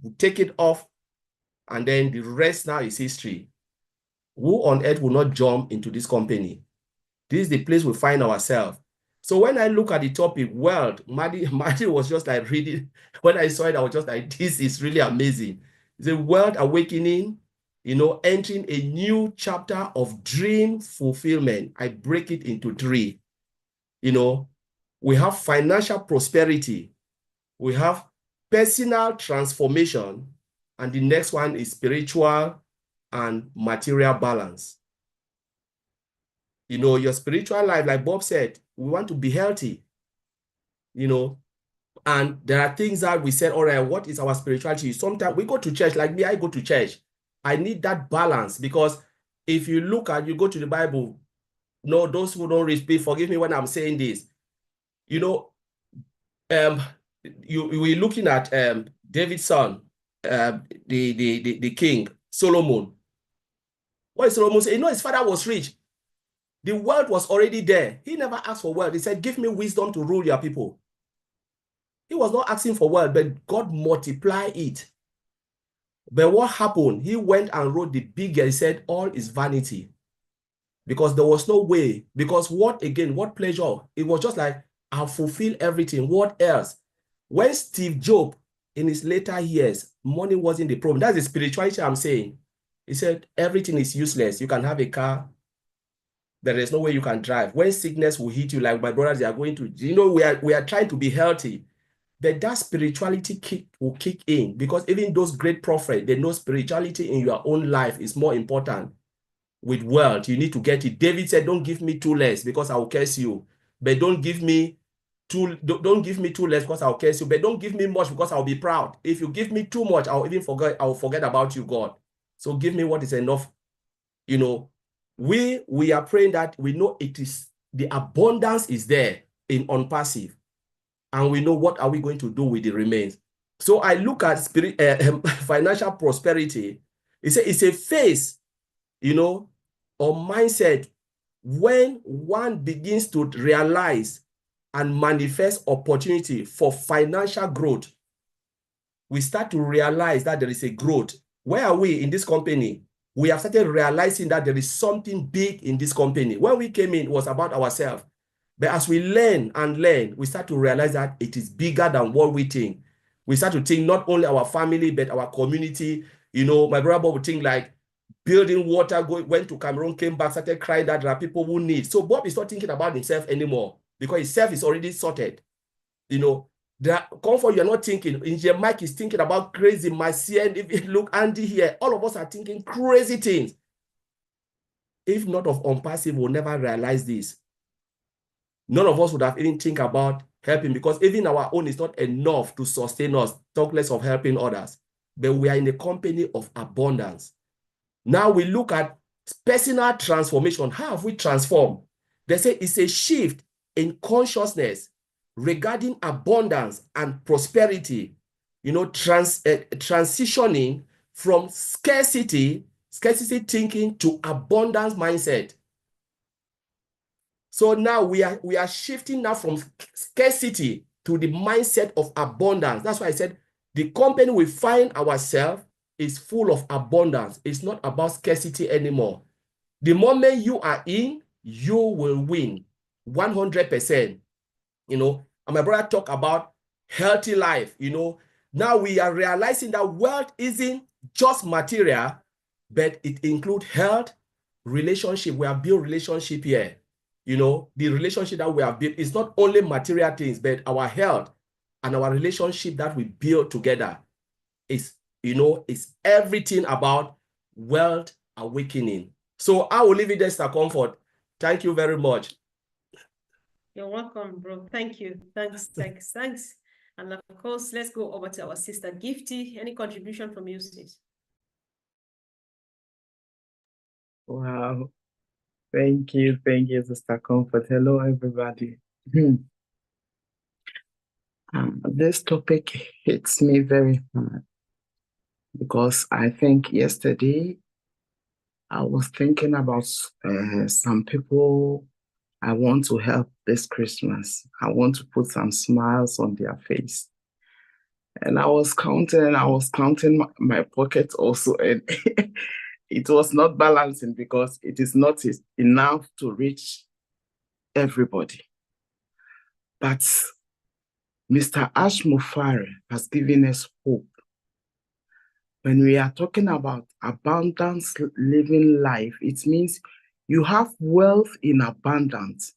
We take it off, and then the rest now is history. Who on earth will not jump into this company? This is the place we find ourselves. So when I look at the topic, world, Maddie was just like reading. When I saw it, I was just like, this is really amazing. It's a world awakening, you know, entering a new chapter of dream fulfillment. I break it into three. You know, we have financial prosperity. We have personal transformation. And the next one is spiritual and material balance. You know, your spiritual life, like Bob said, we want to be healthy, you know, and there are things that we said, all right, what is our spirituality? Sometimes we go to church, like me, I go to church. I need that balance because if you look at, you go to the Bible, no, those who don't read, please forgive me when I'm saying this. You know, we're looking at David's son, the king, Solomon. What did Solomon say? You know, his father was rich. The wealth was already there. He never asked for wealth. He said, give me wisdom to rule your people. He was not asking for wealth, but God multiplied it. But what happened? He went and wrote the bigger. He said, all is vanity. Because there was no way. Because what pleasure? It was just like, I'll fulfill everything. What else? When Steve Jobs, in his later years, money wasn't the problem. That's the spirituality I'm saying. He said, everything is useless. You can have a car. There is no way you can drive. When sickness will hit you, like my brothers, they are going to, you know, we are trying to be healthy. But that spirituality will kick in because even those great prophets, they know spirituality in your own life is more important. With wealth, you need to get it. David said, don't give me too less because I will curse you. But don't give me too less because I'll curse you. But don't give me much because I'll be proud. If you give me too much, I'll forget about you, God. So give me what is enough. You know, we are praying that we know it is the abundance is there in unpassive, and we know what are we going to do with the remains. So I look at financial prosperity. It's a phase, you know, or mindset when one begins to realize and manifest opportunity for financial growth. We start to realize that there is a growth. Where are we in this company? We have started realizing that there is something big in this company. When we came in, it was about ourselves. But as we learn and learn, we start to realize that it is bigger than what we think. We start to think not only our family, but our community. You know, my brother Bob would think like building water, went to Cameroon, came back, started crying that there are people who need. So Bob is not thinking about himself anymore because himself is already sorted. You know, the comfort you're not thinking. Engineer Mike is thinking about crazy. Marcian, if you look, Andy here, all of us are thinking crazy things. If not of unpassive, we'll never realize this. None of us would have even think about helping because even our own is not enough to sustain us, talk less of helping others. But we are in a company of abundance. Now we look at personal transformation. How have we transformed? They say it's a shift in consciousness regarding abundance and prosperity, you know, transitioning from scarcity thinking to abundance mindset. So now we are shifting now from scarcity to the mindset of abundance. That's why I said the company we find ourselves is full of abundance. It's not about scarcity anymore. The moment you are in, you will win 100%. You know, and my brother talked about healthy life. You know, now we are realizing that wealth isn't just material, but it includes health, relationship. We have built relationship here. You know, the relationship that we have built is not only material things, but our health and our relationship that we build together is, you know, is everything about wealth awakening. So I will leave it there, Mr. Comfort. Thank you very much. You're welcome, bro. Thank you. Thanks. And of course, let's go over to our sister Gifty. Any contribution from you, sis? Wow. Thank you, Sister Comfort. Hello, everybody. This topic hits me very hard because I think yesterday I was thinking about some people I want to help this Christmas. I want to put some smiles on their face. And I was counting my pocket also, and it was not balancing because it is not enough to reach everybody. But Mr. Ashmufare has given us hope. When we are talking about abundance living life, it means you have wealth in abundance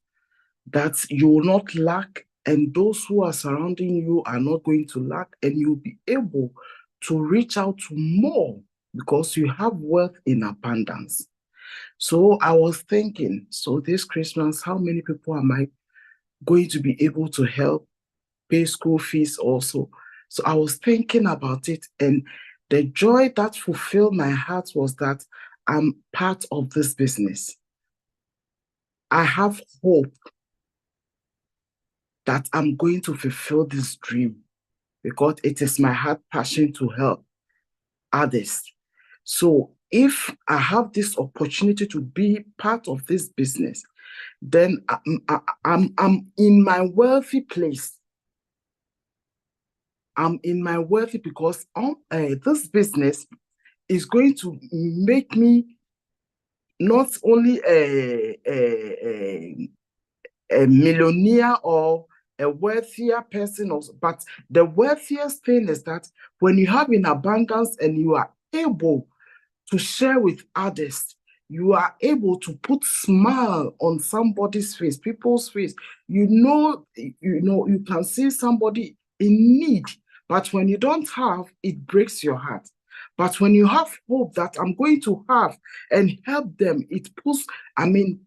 that you will not lack, and those who are surrounding you are not going to lack, and you'll be able to reach out to more because you have wealth in abundance. So I was thinking, so this Christmas, how many people am I going to be able to help pay school fees also? So I was thinking about it, and the joy that fulfilled my heart was that I'm part of this business. I have hope that I'm going to fulfill this dream because it is my heart passion to help others. So if I have this opportunity to be part of this business, then I'm in my wealthy place. I'm in my wealthy because this business is going to make me not only a millionaire or a wealthier person, also, but the wealthiest thing is that when you have in abundance and you are able to share with others, you are able to put smile on somebody's face, people's face. You can see somebody in need, but when you don't have, it breaks your heart. But when you have hope that I'm going to have and help them, it puts,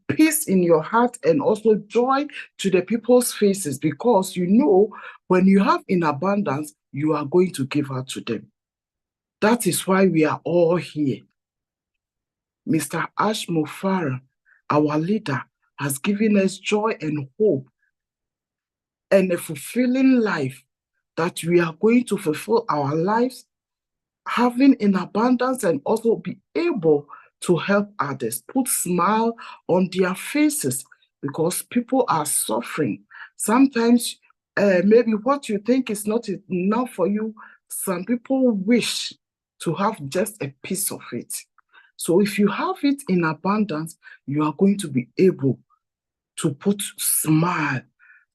peace in your heart and also joy to the people's faces, because you know when you have in abundance, you are going to give out to them. That is why we are all here. Mr. Ashmufara, our leader, has given us joy and hope and a fulfilling life, that we are going to fulfill our lives, having in abundance, and also be able to help others, put smile on their faces, because people are suffering. Sometimes maybe what you think is not enough for you, some people wish to have just a piece of it. So if you have it in abundance, you are going to be able to put smile,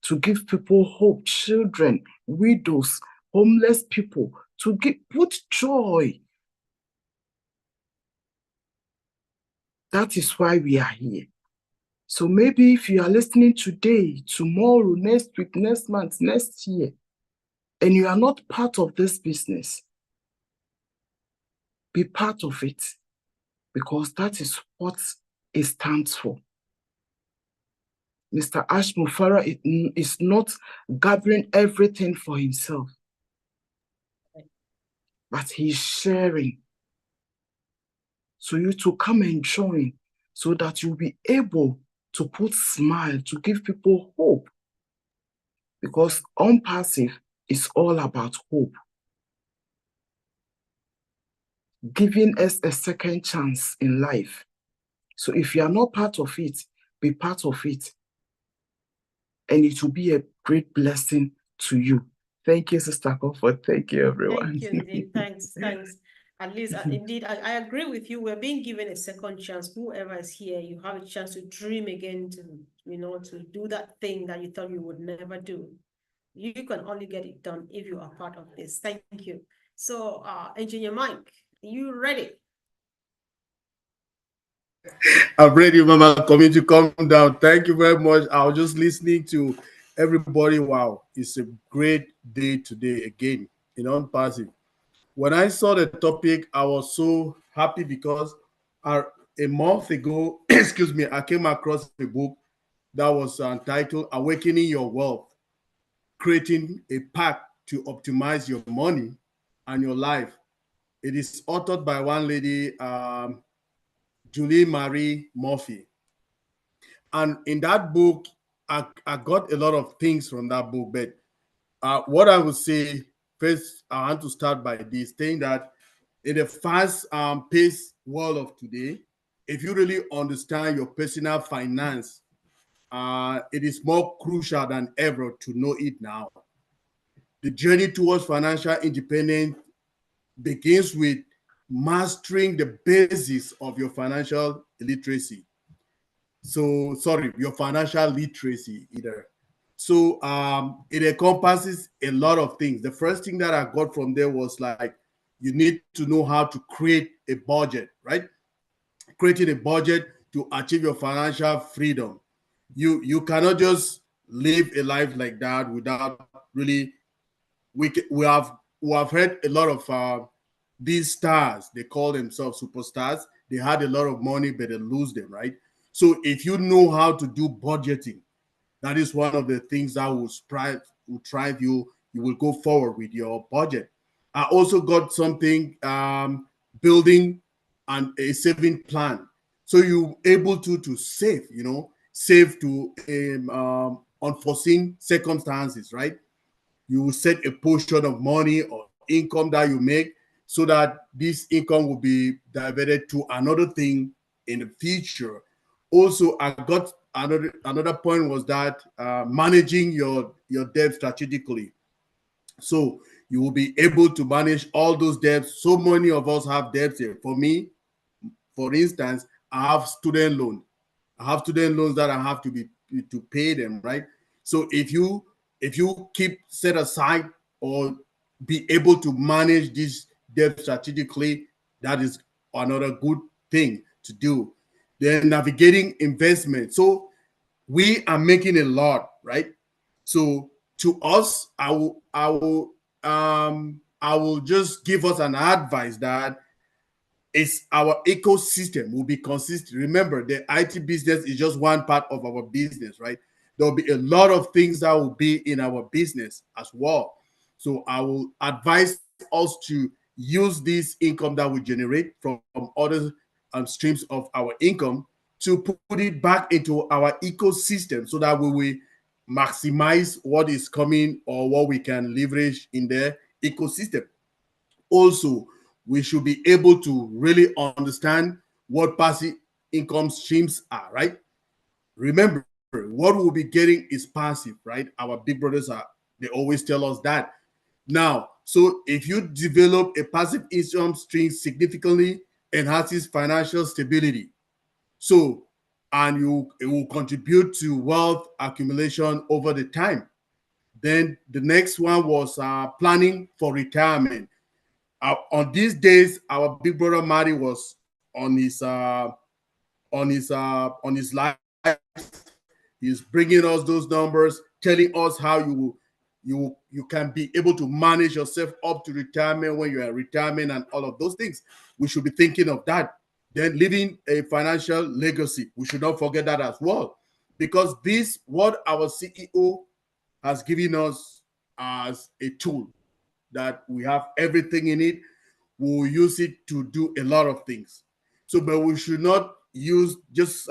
to give people hope, children, widows, homeless people, to put joy. That is why we are here. So maybe if you are listening today, tomorrow, next week, next month, next year, and you are not part of this business, be part of it, because that is what it stands for. Mr. Ashmufara is not gathering everything for himself, but he's sharing. So you to come and join, so that you'll be able to put smile, to give people hope. Because unpassive is all about hope. Giving us a second chance in life. So if you are not part of it, be part of it. And it will be a great blessing to you. Thank you, Sister Comfort. Thank you, everyone. Thank you, indeed. Thanks. At least, indeed, I agree with you. We're being given a second chance. Whoever is here, you have a chance to dream again, to do that thing that you thought you would never do. You can only get it done if you are part of this. Thank you. So, Engineer Mike, are you ready? I'm ready, Mama Community. Calm down. Thank you very much. I was just listening to everybody. Wow, it's a great day today again in Unpassive. When I saw the topic, I was so happy because a month ago, excuse me, I came across a book that was entitled Awakening Your Wealth, Creating a Path to Optimize Your Money and Your Life. It is authored by one lady, Julie Marie Murphy. And in that book, I got a lot of things from that book. But what I would say first, I want to start by this saying that in the fast paced world of today, if you really understand your personal finance, it is more crucial than ever to know it now. The journey towards financial independence begins with mastering the basics of your financial literacy. So, sorry, your financial literacy either. So, it encompasses a lot of things. The first thing that I got from there was like, you need to know how to create a budget, right? Creating a budget to achieve your financial freedom. You cannot just live a life like that without really. We have heard a lot of these stars. They call themselves superstars. They had a lot of money, but they lose them, right? So if you know how to do budgeting, that is one of the things that will drive you. You will go forward with your budget. I also got something, building a saving plan, so you able to save. Save to unforeseen circumstances, right? You will set a portion of money or income that you make so that this income will be diverted to another thing in the future. Also, I got another point was that managing your debt strategically. So you will be able to manage all those debts. So many of us have debts here. For me, for instance, I have student loan. I have student loans that I have to pay them, right? So if you keep set aside or be able to manage this debt strategically, that is another good thing to do. Then navigating investment. So we are making a lot, right? So to us, I will just give us an advice that is our ecosystem will be consistent. Remember, the IT business is just one part of our business, right? There'll be a lot of things that will be in our business as well. So I will advise us to use this income that we generate from other streams of our income to put it back into our ecosystem so that we will maximize what is coming or what we can leverage in the ecosystem. Also, we should be able to really understand what passive income streams are, right? Remember, what we'll be getting is passive, right? Our big brothers they always tell us that. Now, so if you develop a passive income stream, significantly enhances financial stability. So, and it will contribute to wealth accumulation over the time. Then the next one was planning for retirement. On these days, our big brother Marty was on his life. He's bringing us those numbers, telling us how you can be able to manage yourself up to retirement when you're in retirement and all of those things. We should be thinking of that. Then leaving a financial legacy. We should not forget that as well, because this what our CEO has given us as a tool that we have everything in it. We'll use it to do a lot of things. So, but we should not use just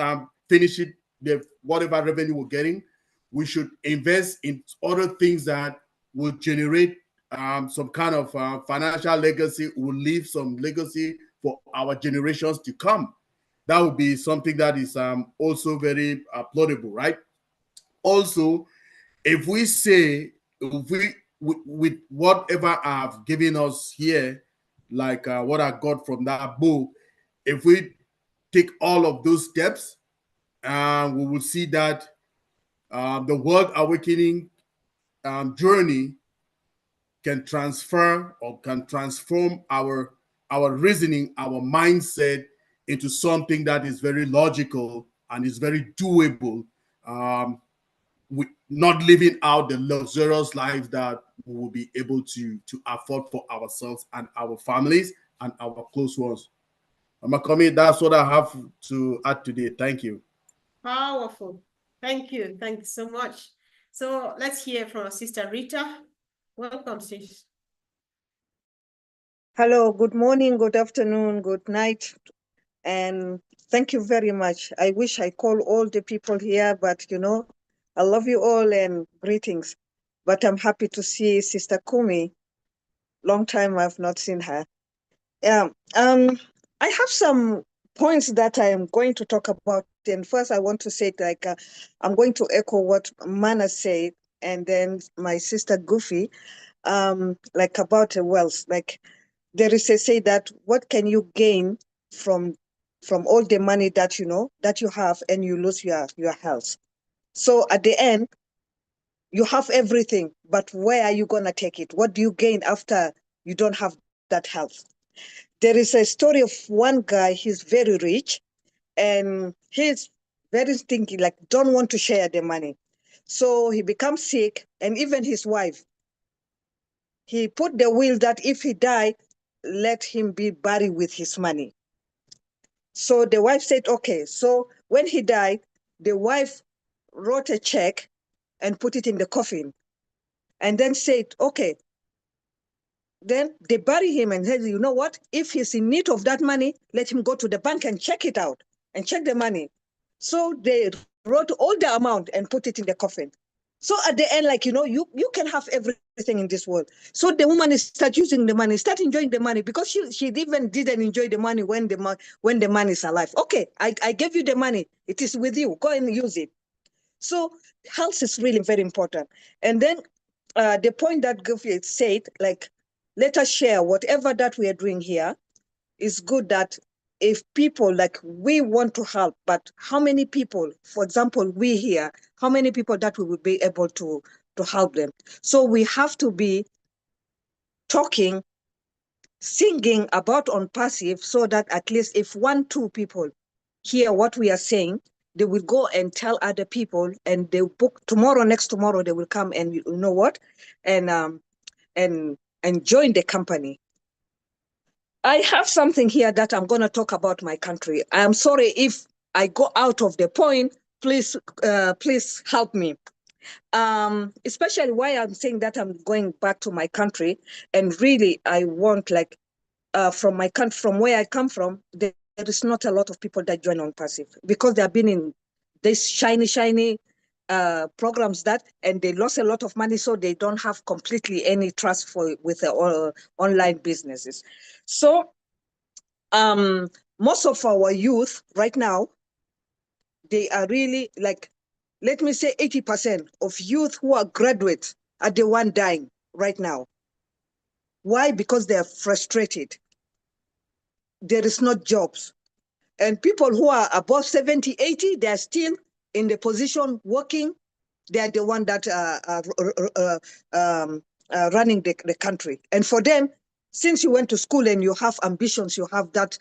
finish it the whatever revenue we're getting. We should invest in other things that will generate some kind of financial legacy. Will leave some legacy for our generations to come. That would be something that is also very applaudable, right? Also, if we say if we with whatever I've given us here, like what I got from that book, if we take all of those steps, we will see that the world awakening journey can transfer or can transform our reasoning, our mindset, into something that is very logical and is very doable, not living out the luxurious lives that we will be able to afford for ourselves and our families and our close ones. Makomi, that's what I have to add today. Thank you. Powerful. Thank you. Thank you so much. So let's hear from our sister Rita. Welcome, sis. Hello, good morning, good afternoon, good night, and thank you very much. I wish I call all the people here, but you know, I love you all and greetings. But I'm happy to see Sister Kumi. Long time I've not seen her. I have some points that I am going to talk about. And first, I want to say, like, I'm going to echo what Mana said, and then my sister Goofy, like about wealth. Like, there is a say that what can you gain from all the money that you know that you have, and you lose your health. So at the end, you have everything, but where are you gonna take it? What do you gain after you don't have that health? There is a story of one guy, he's very rich, and he's very stinky, like don't want to share the money. So he becomes sick, and even his wife, he put the will that if he died, let him be buried with his money. So the wife said, okay. So when he died, the wife wrote a check and put it in the coffin, and then said, okay. Then they bury him and said, you know what? If he's in need of that money, let him go to the bank and check it out and check the money. So they wrote all the amount and put it in the coffin. So at the end, like, you know, you can have everything in this world. So the woman start using the money, start enjoying the money, because she even didn't enjoy the money when the money is alive. Okay, I gave you the money. It is with you. Go and use it. So health is really very important. And then the point that Goofy said, like, let us share whatever that we are doing here. Is good that if people, like, we want to help, but how many people, for example, we here, how many people that we will be able to help them? So we have to be talking, singing about on passive, so that at least if 1-2 people hear what we are saying, they will go and tell other people, and they book tomorrow, next tomorrow, they will come and you know what, and join the company. I have something here that I'm going to talk about my country. I'm sorry if I go out of the point. Please, please help me. Especially why I'm saying that I'm going back to my country, and really I want, like, from my country, from where I come from, there is not a lot of people that join on passive because they have been in this shiny programs and they lost a lot of money, so they don't have completely any trust with the online businesses. So most of our youth right now, they are really, like, let me say 80% of youth who are graduates are the one dying right now. Why? Because they are frustrated. There is not jobs. And people who are above 70, 80, they are still in the position working. They are the one that are running the country. And for them, since you went to school and you have ambitions, you have that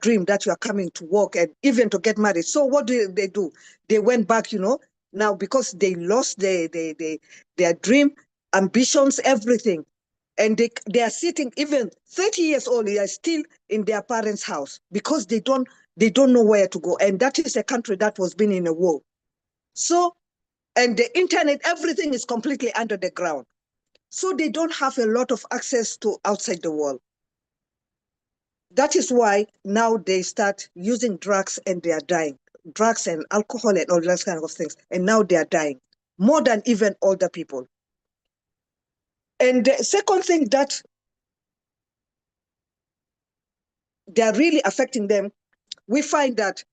dream that you are coming to work and even to get married. So what do? They went back, you know, now because they lost their dream, ambitions, everything. And they are sitting, even 30 years old, they are still in their parents' house because they don't know where to go. And that is a country that was been in a war. So, and the internet, everything is completely under the ground. So they don't have a lot of access to outside the world. That is why now they start using drugs and they are dying. Drugs and alcohol and all those kind of things. And now they are dying more than even older people. And the second thing that they are really affecting them, we find that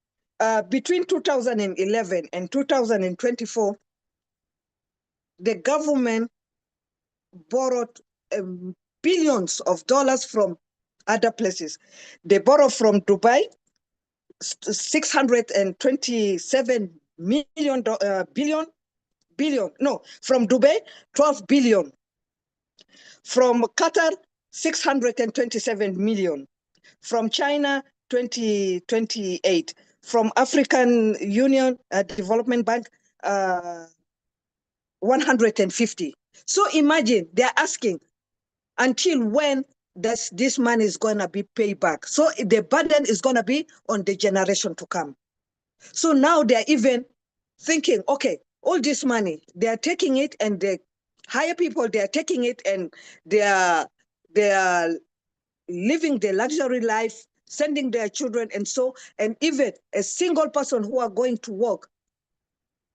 between 2011 and 2024, the government borrowed billions of dollars from other places. They borrowed from Dubai, $627 billion. No, from Dubai, 12 billion. From Qatar, 627 million. From China, 2028 from African Union Development Bank, 150. So imagine they're asking until when this money is going to be paid back. So the burden is going to be on the generation to come. So now they're even thinking, okay, all this money, they are taking it, and the higher people, they are taking it, and they are living the luxury life, sending their children, and even a single person who are going to work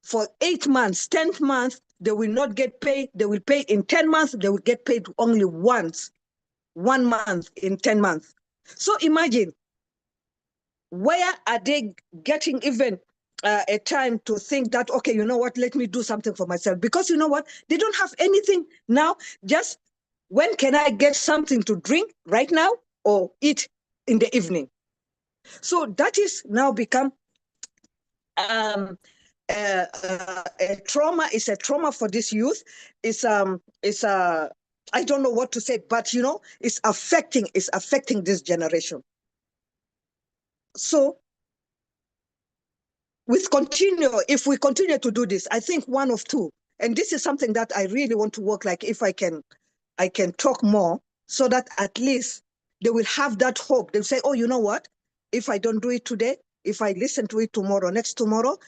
for 8 months, 10th month, they will not get paid. They will pay in 10 months, they will get paid only once, 1 month in 10 months. So imagine, where are they getting even a time to think that, okay, you know what, let me do something for myself? Because you know what, they don't have anything now. Just when can I get something to drink right now or eat in the evening? So that is now become a trauma. Is a trauma for this youth. It's I don't know what to say, but you know, it's affecting this generation. So if we continue to do this, I think one of two, and this is something that I really want to work, like if I can talk more, so that at least they will have that hope. They'll say, oh, you know what? If I don't do it today, if I listen to it tomorrow, next tomorrow,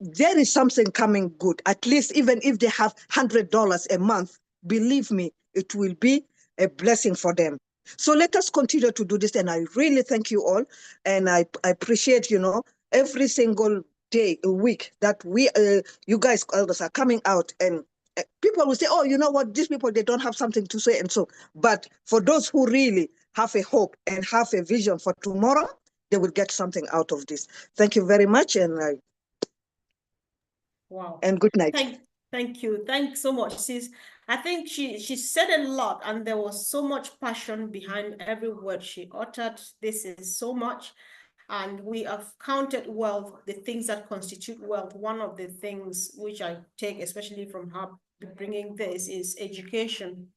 there is something coming good. At least even if they have $100 a month, believe me, it will be a blessing for them. So let us continue to do this. And I really thank you all. And I appreciate, you know, every single day, a week that you guys elders are coming out, and people will say, oh, you know what, these people, they don't have something to say. And so, but for those who really have a hope and have a vision for tomorrow, they will get something out of this. Thank you very much. And wow. And good night. Thank you. Thanks so much, sis. I think she said a lot, and there was so much passion behind every word she uttered. This is so much. And we have counted wealth, the things that constitute wealth. One of the things which I take, especially from her bringing this, is education.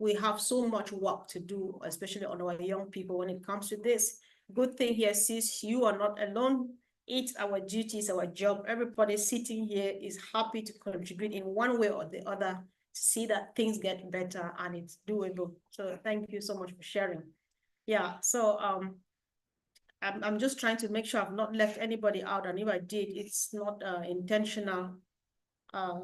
We have so much work to do, especially on our young people when it comes to this. Good thing here, sis, you are not alone. It's our duty, it's our job. Everybody sitting here is happy to contribute in one way or the other to see that things get better and it's doable. So thank you so much for sharing. Yeah, so I'm just trying to make sure I've not left anybody out, and if I did, it's not intentional.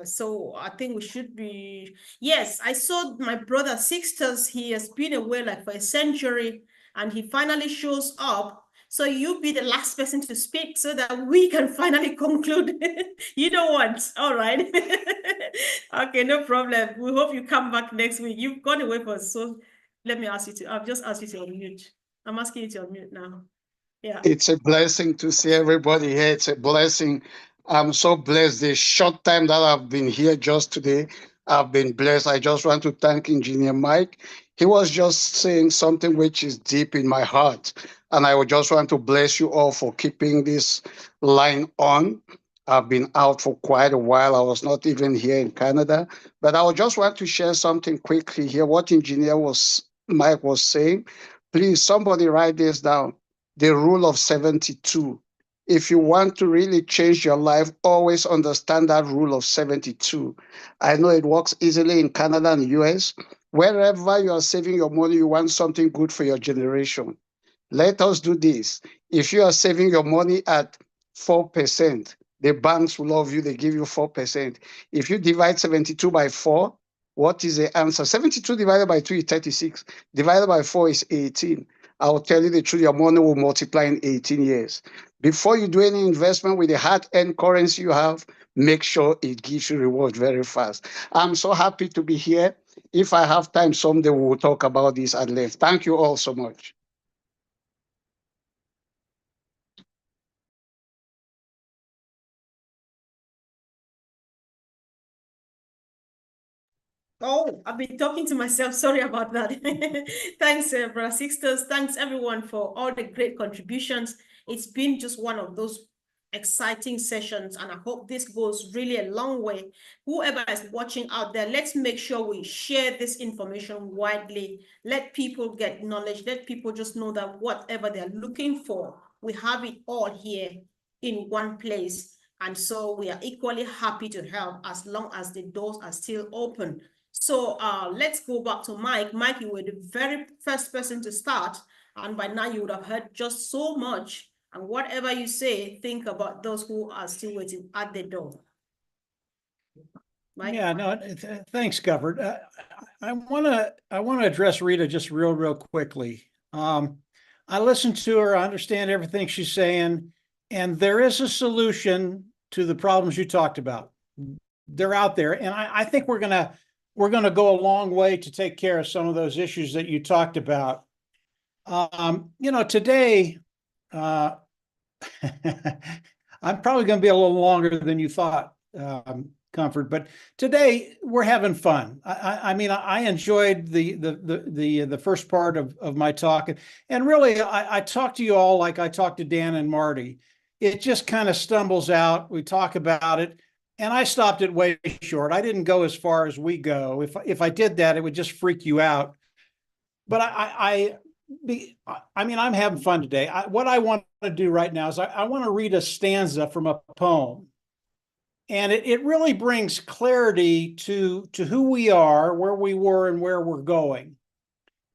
So I think we should be, yes, I saw my brother Sixtus. He has been away like for a century, and he finally shows up. So you be the last person to speak so that we can finally conclude. You don't want, all right. Okay, no problem. We hope you come back next week. You've gone away for, so let me ask you to, I've just asked you to unmute. I'm asking you to unmute now. Yeah. It's a blessing to see everybody here. It's a blessing. I'm so blessed. The short time that I've been here just today, I've been blessed. I just want to thank Engineer Mike. He was just saying something which is deep in my heart. And I would just want to bless you all for keeping this line on. I've been out for quite a while. I was not even here in Canada. But I would just want to share something quickly here. What Mike was saying. Please, somebody write this down. The rule of 72. If you want to really change your life, always understand that rule of 72. I know it works easily in Canada and US. Wherever you are saving your money, you want something good for your generation. Let us do this. If you are saving your money at 4%, the banks will love you, they give you 4%. If you divide 72 by 4, what is the answer? 72 divided by 2 is 36. Divided by 4 is 18. I'll tell you the truth, your money will multiply in 18 years. Before you do any investment with the hard-earned currency you have, make sure it gives you reward very fast. I'm so happy to be here. If I have time, someday we will talk about this at length. Thank you all so much. Oh, I've been talking to myself. Sorry about that. Thanks, Brother Sixtus. Thanks, everyone, for all the great contributions. It's been just one of those exciting sessions, and I hope this goes really a long way. Whoever is watching out there, let's make sure we share this information widely. Let people get knowledge. Let people just know that whatever they're looking for, we have it all here in one place. And so we are equally happy to help as long as the doors are still open. So let's go back to Mike. Mike, you were the very first person to start. And by now you would have heard just so much. And whatever you say, think about those who are still waiting at the door. Mike? Yeah, no, thanks, Governor. I want to address Rita just real quickly. I listened to her. I understand everything she's saying, and there is a solution to the problems you talked about. They're out there, and I think we're gonna go a long way to take care of some of those issues that you talked about. Today, I'm probably going to be a little longer than you thought, Comfort, but today we're having fun. I mean, I enjoyed the first part of my talk, and really, I talked to you all like I talked to Dan and Marty. It just kind of stumbles out. We talk about it, and I stopped it way short. I didn't go as far as we go. If I did that, it would just freak you out. But I mean, I'm having fun today. What I want to do right now is I want to read a stanza from a poem. And it really brings clarity to who we are, where we were, and where we're going.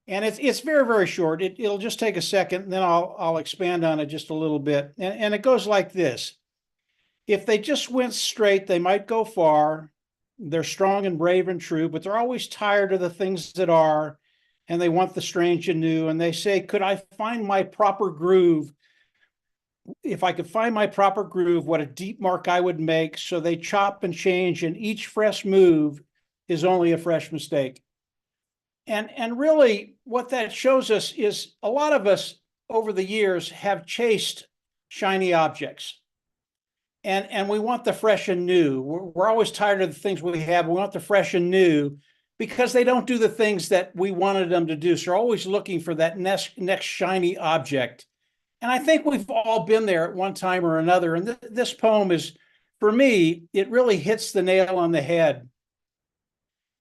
And it's very short. It'll just take a second, and then I'll expand on it just a little bit. And it goes like this. If they just went straight, they might go far. They're strong and brave and true, but they're always tired of the things that are, and they want the strange and new. And they say, could I find my proper groove? If I could find my proper groove, what a deep mark I would make. So they chop and change, and each fresh move is only a fresh mistake. And really what that shows us is a lot of us over the years have chased shiny objects. And we want the fresh and new. We're always tired of the things we have. We want the fresh and new because they don't do the things that we wanted them to do. So we're always looking for that next shiny object. And I think we've all been there at one time or another. And this poem is, for me, it really hits the nail on the head.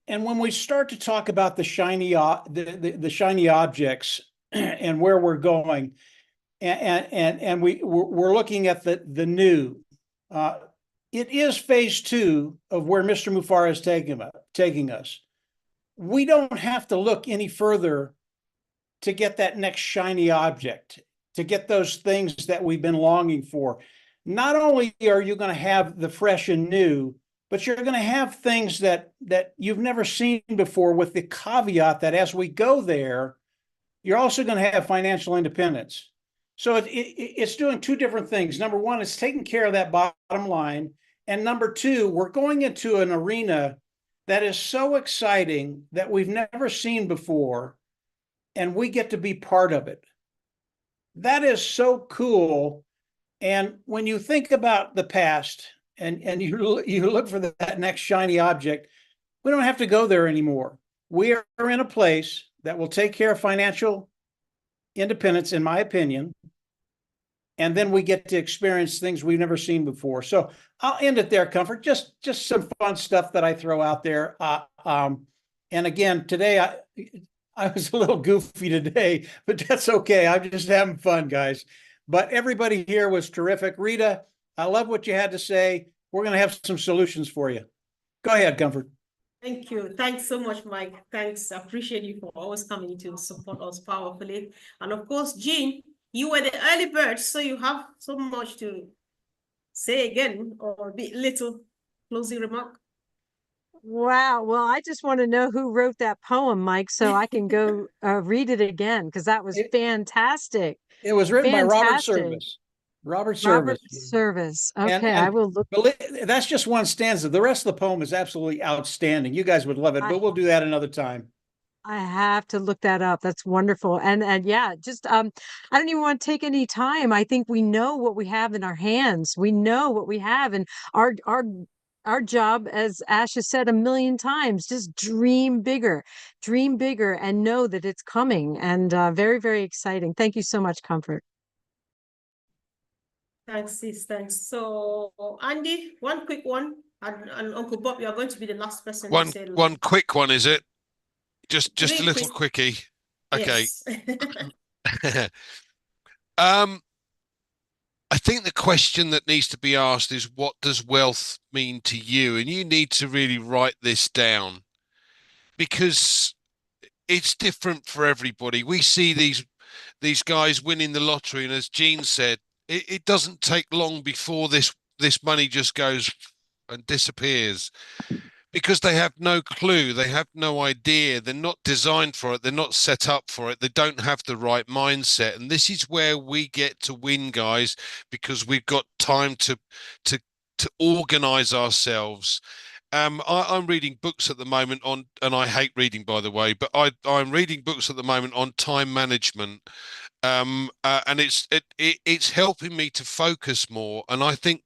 And when we start to talk about the shiny objects and where we're going, and we're looking at the new, it is phase 2 of where Mr. Mufara is taking us. We don't have to look any further to get that next shiny object, to get those things that we've been longing for. Not only are you going to have the fresh and new, but you're going to have things that you've never seen before, with the caveat that as we go there, you're also going to have financial independence. So it's doing two different things. Number one, it's taking care of that bottom line. And number two, we're going into an arena that is so exciting that we've never seen before, and we get to be part of it. That is so cool. And when you think about the past and you look for that next shiny object, we don't have to go there anymore. We are in a place that will take care of financial independence, in my opinion. And then we get to experience things we've never seen before. So I'll end it there, Comfort. Just some fun stuff that I throw out there. And again, today I was a little goofy today, but that's okay. I'm just having fun, guys. But everybody here was terrific. Rita, I love what you had to say. We're going to have some solutions for you. Go ahead, Comfort. Thank you. Thanks so much, Mike. Thanks. I appreciate you for always coming to support us powerfully. And of course, Jean, you were the early bird, so you have so much to say again, or a little closing remark. Wow. Well, I just want to know who wrote that poem, Mike, so I can go read it again, because that was fantastic. It was written by Robert Fantastic. Service. Robert Service. Okay, and I will look. That's just one stanza. The rest of the poem is absolutely outstanding. You guys would love it, but we'll do that another time. I have to look that up. That's wonderful. And yeah, just I don't even want to take any time. I think we know what we have in our hands. We know what we have, and our job, as Ash has said a million times, just dream bigger, and know that it's coming. And very, very exciting. Thank you so much, Comfort. Thanks, sis. Thanks. So, Andy, one quick one, and Uncle Bob, you are going to be the last person to say One quick one, is it? Just a little quick. quickie. Okay. Yes. I think the question that needs to be asked is, what does wealth mean to you? And you need to really write this down, because it's different for everybody. We see these guys winning the lottery, and as Jean said, it doesn't take long before this money just goes and disappears, because they have no clue, they have no idea, they're not designed for it, they're not set up for it, they don't have the right mindset. And this is where we get to win, guys, because we've got time to organize ourselves. I'm reading books at the moment on, and I hate reading, by the way, but I'm reading books at the moment on time management. And it's helping me to focus more. And I think,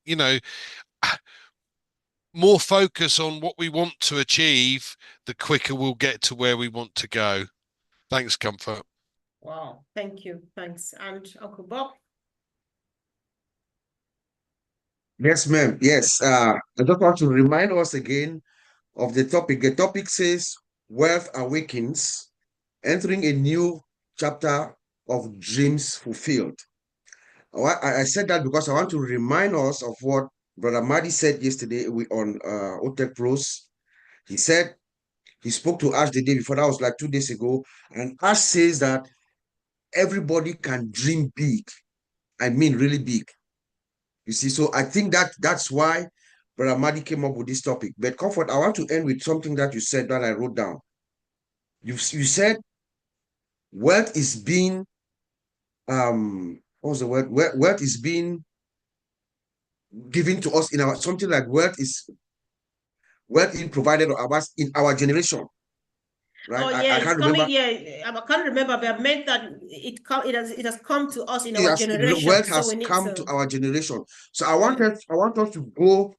more focus on what we want to achieve, the quicker we'll get to where we want to go. Thanks, Comfort. Wow. Thank you. Thanks. And Uncle Bob? Yes, ma'am. Yes. I just want to remind us again of the topic. The topic says Wealth Awakens, entering a new chapter of dreams fulfilled. I said that because I want to remind us of what Brother Madi said yesterday on OTEC Pros. He said, he spoke to Ash the day before, that was like 2 days ago, and Ash says that everybody can dream big. I mean, really big. You see, so I think that's why Brother Madi came up with this topic. But Comfort, I want to end with something that you said that I wrote down. You said wealth is being, what was the word? Wealth is being given to us in our, something like wealth being provided to us in our generation. Right? Oh yeah, I can't coming. remember. Yeah, I can't remember, but I meant that it has come to us in our generation. Wealth so has we need come to our generation. So I want us to go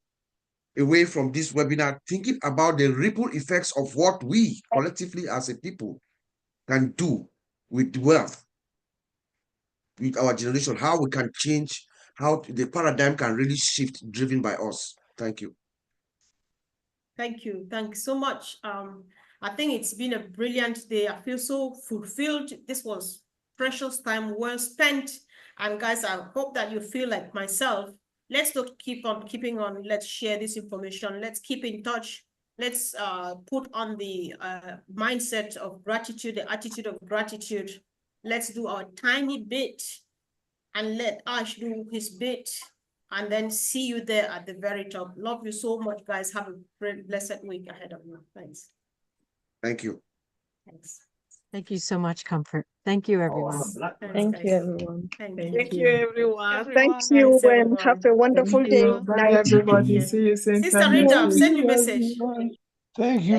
away from this webinar thinking about the ripple effects of what we collectively as a people can do with wealth, with our generation, how we can change, how the paradigm can really shift, driven by us. Thank you. Thank you. Thanks so much. I think it's been a brilliant day. I feel so fulfilled. This was precious time well spent. And guys, I hope that you feel like myself. Let's not keep on keeping on. Let's share this information. Let's keep in touch. Let's put on the mindset of gratitude, the attitude of gratitude. Let's do our tiny bit and let Ash do his bit. And then see you there at the very top. Love you so much, guys. Have a great, blessed week ahead of you. Thanks. Thank you. Thanks. Thank you so much, Comfort. Thank you, everyone. Thank you, everyone. Thank you, everyone. Thank you, and have a wonderful day. Bye, Night. everybody. See you same Sister time Rita, next send week. me a message. Thank you.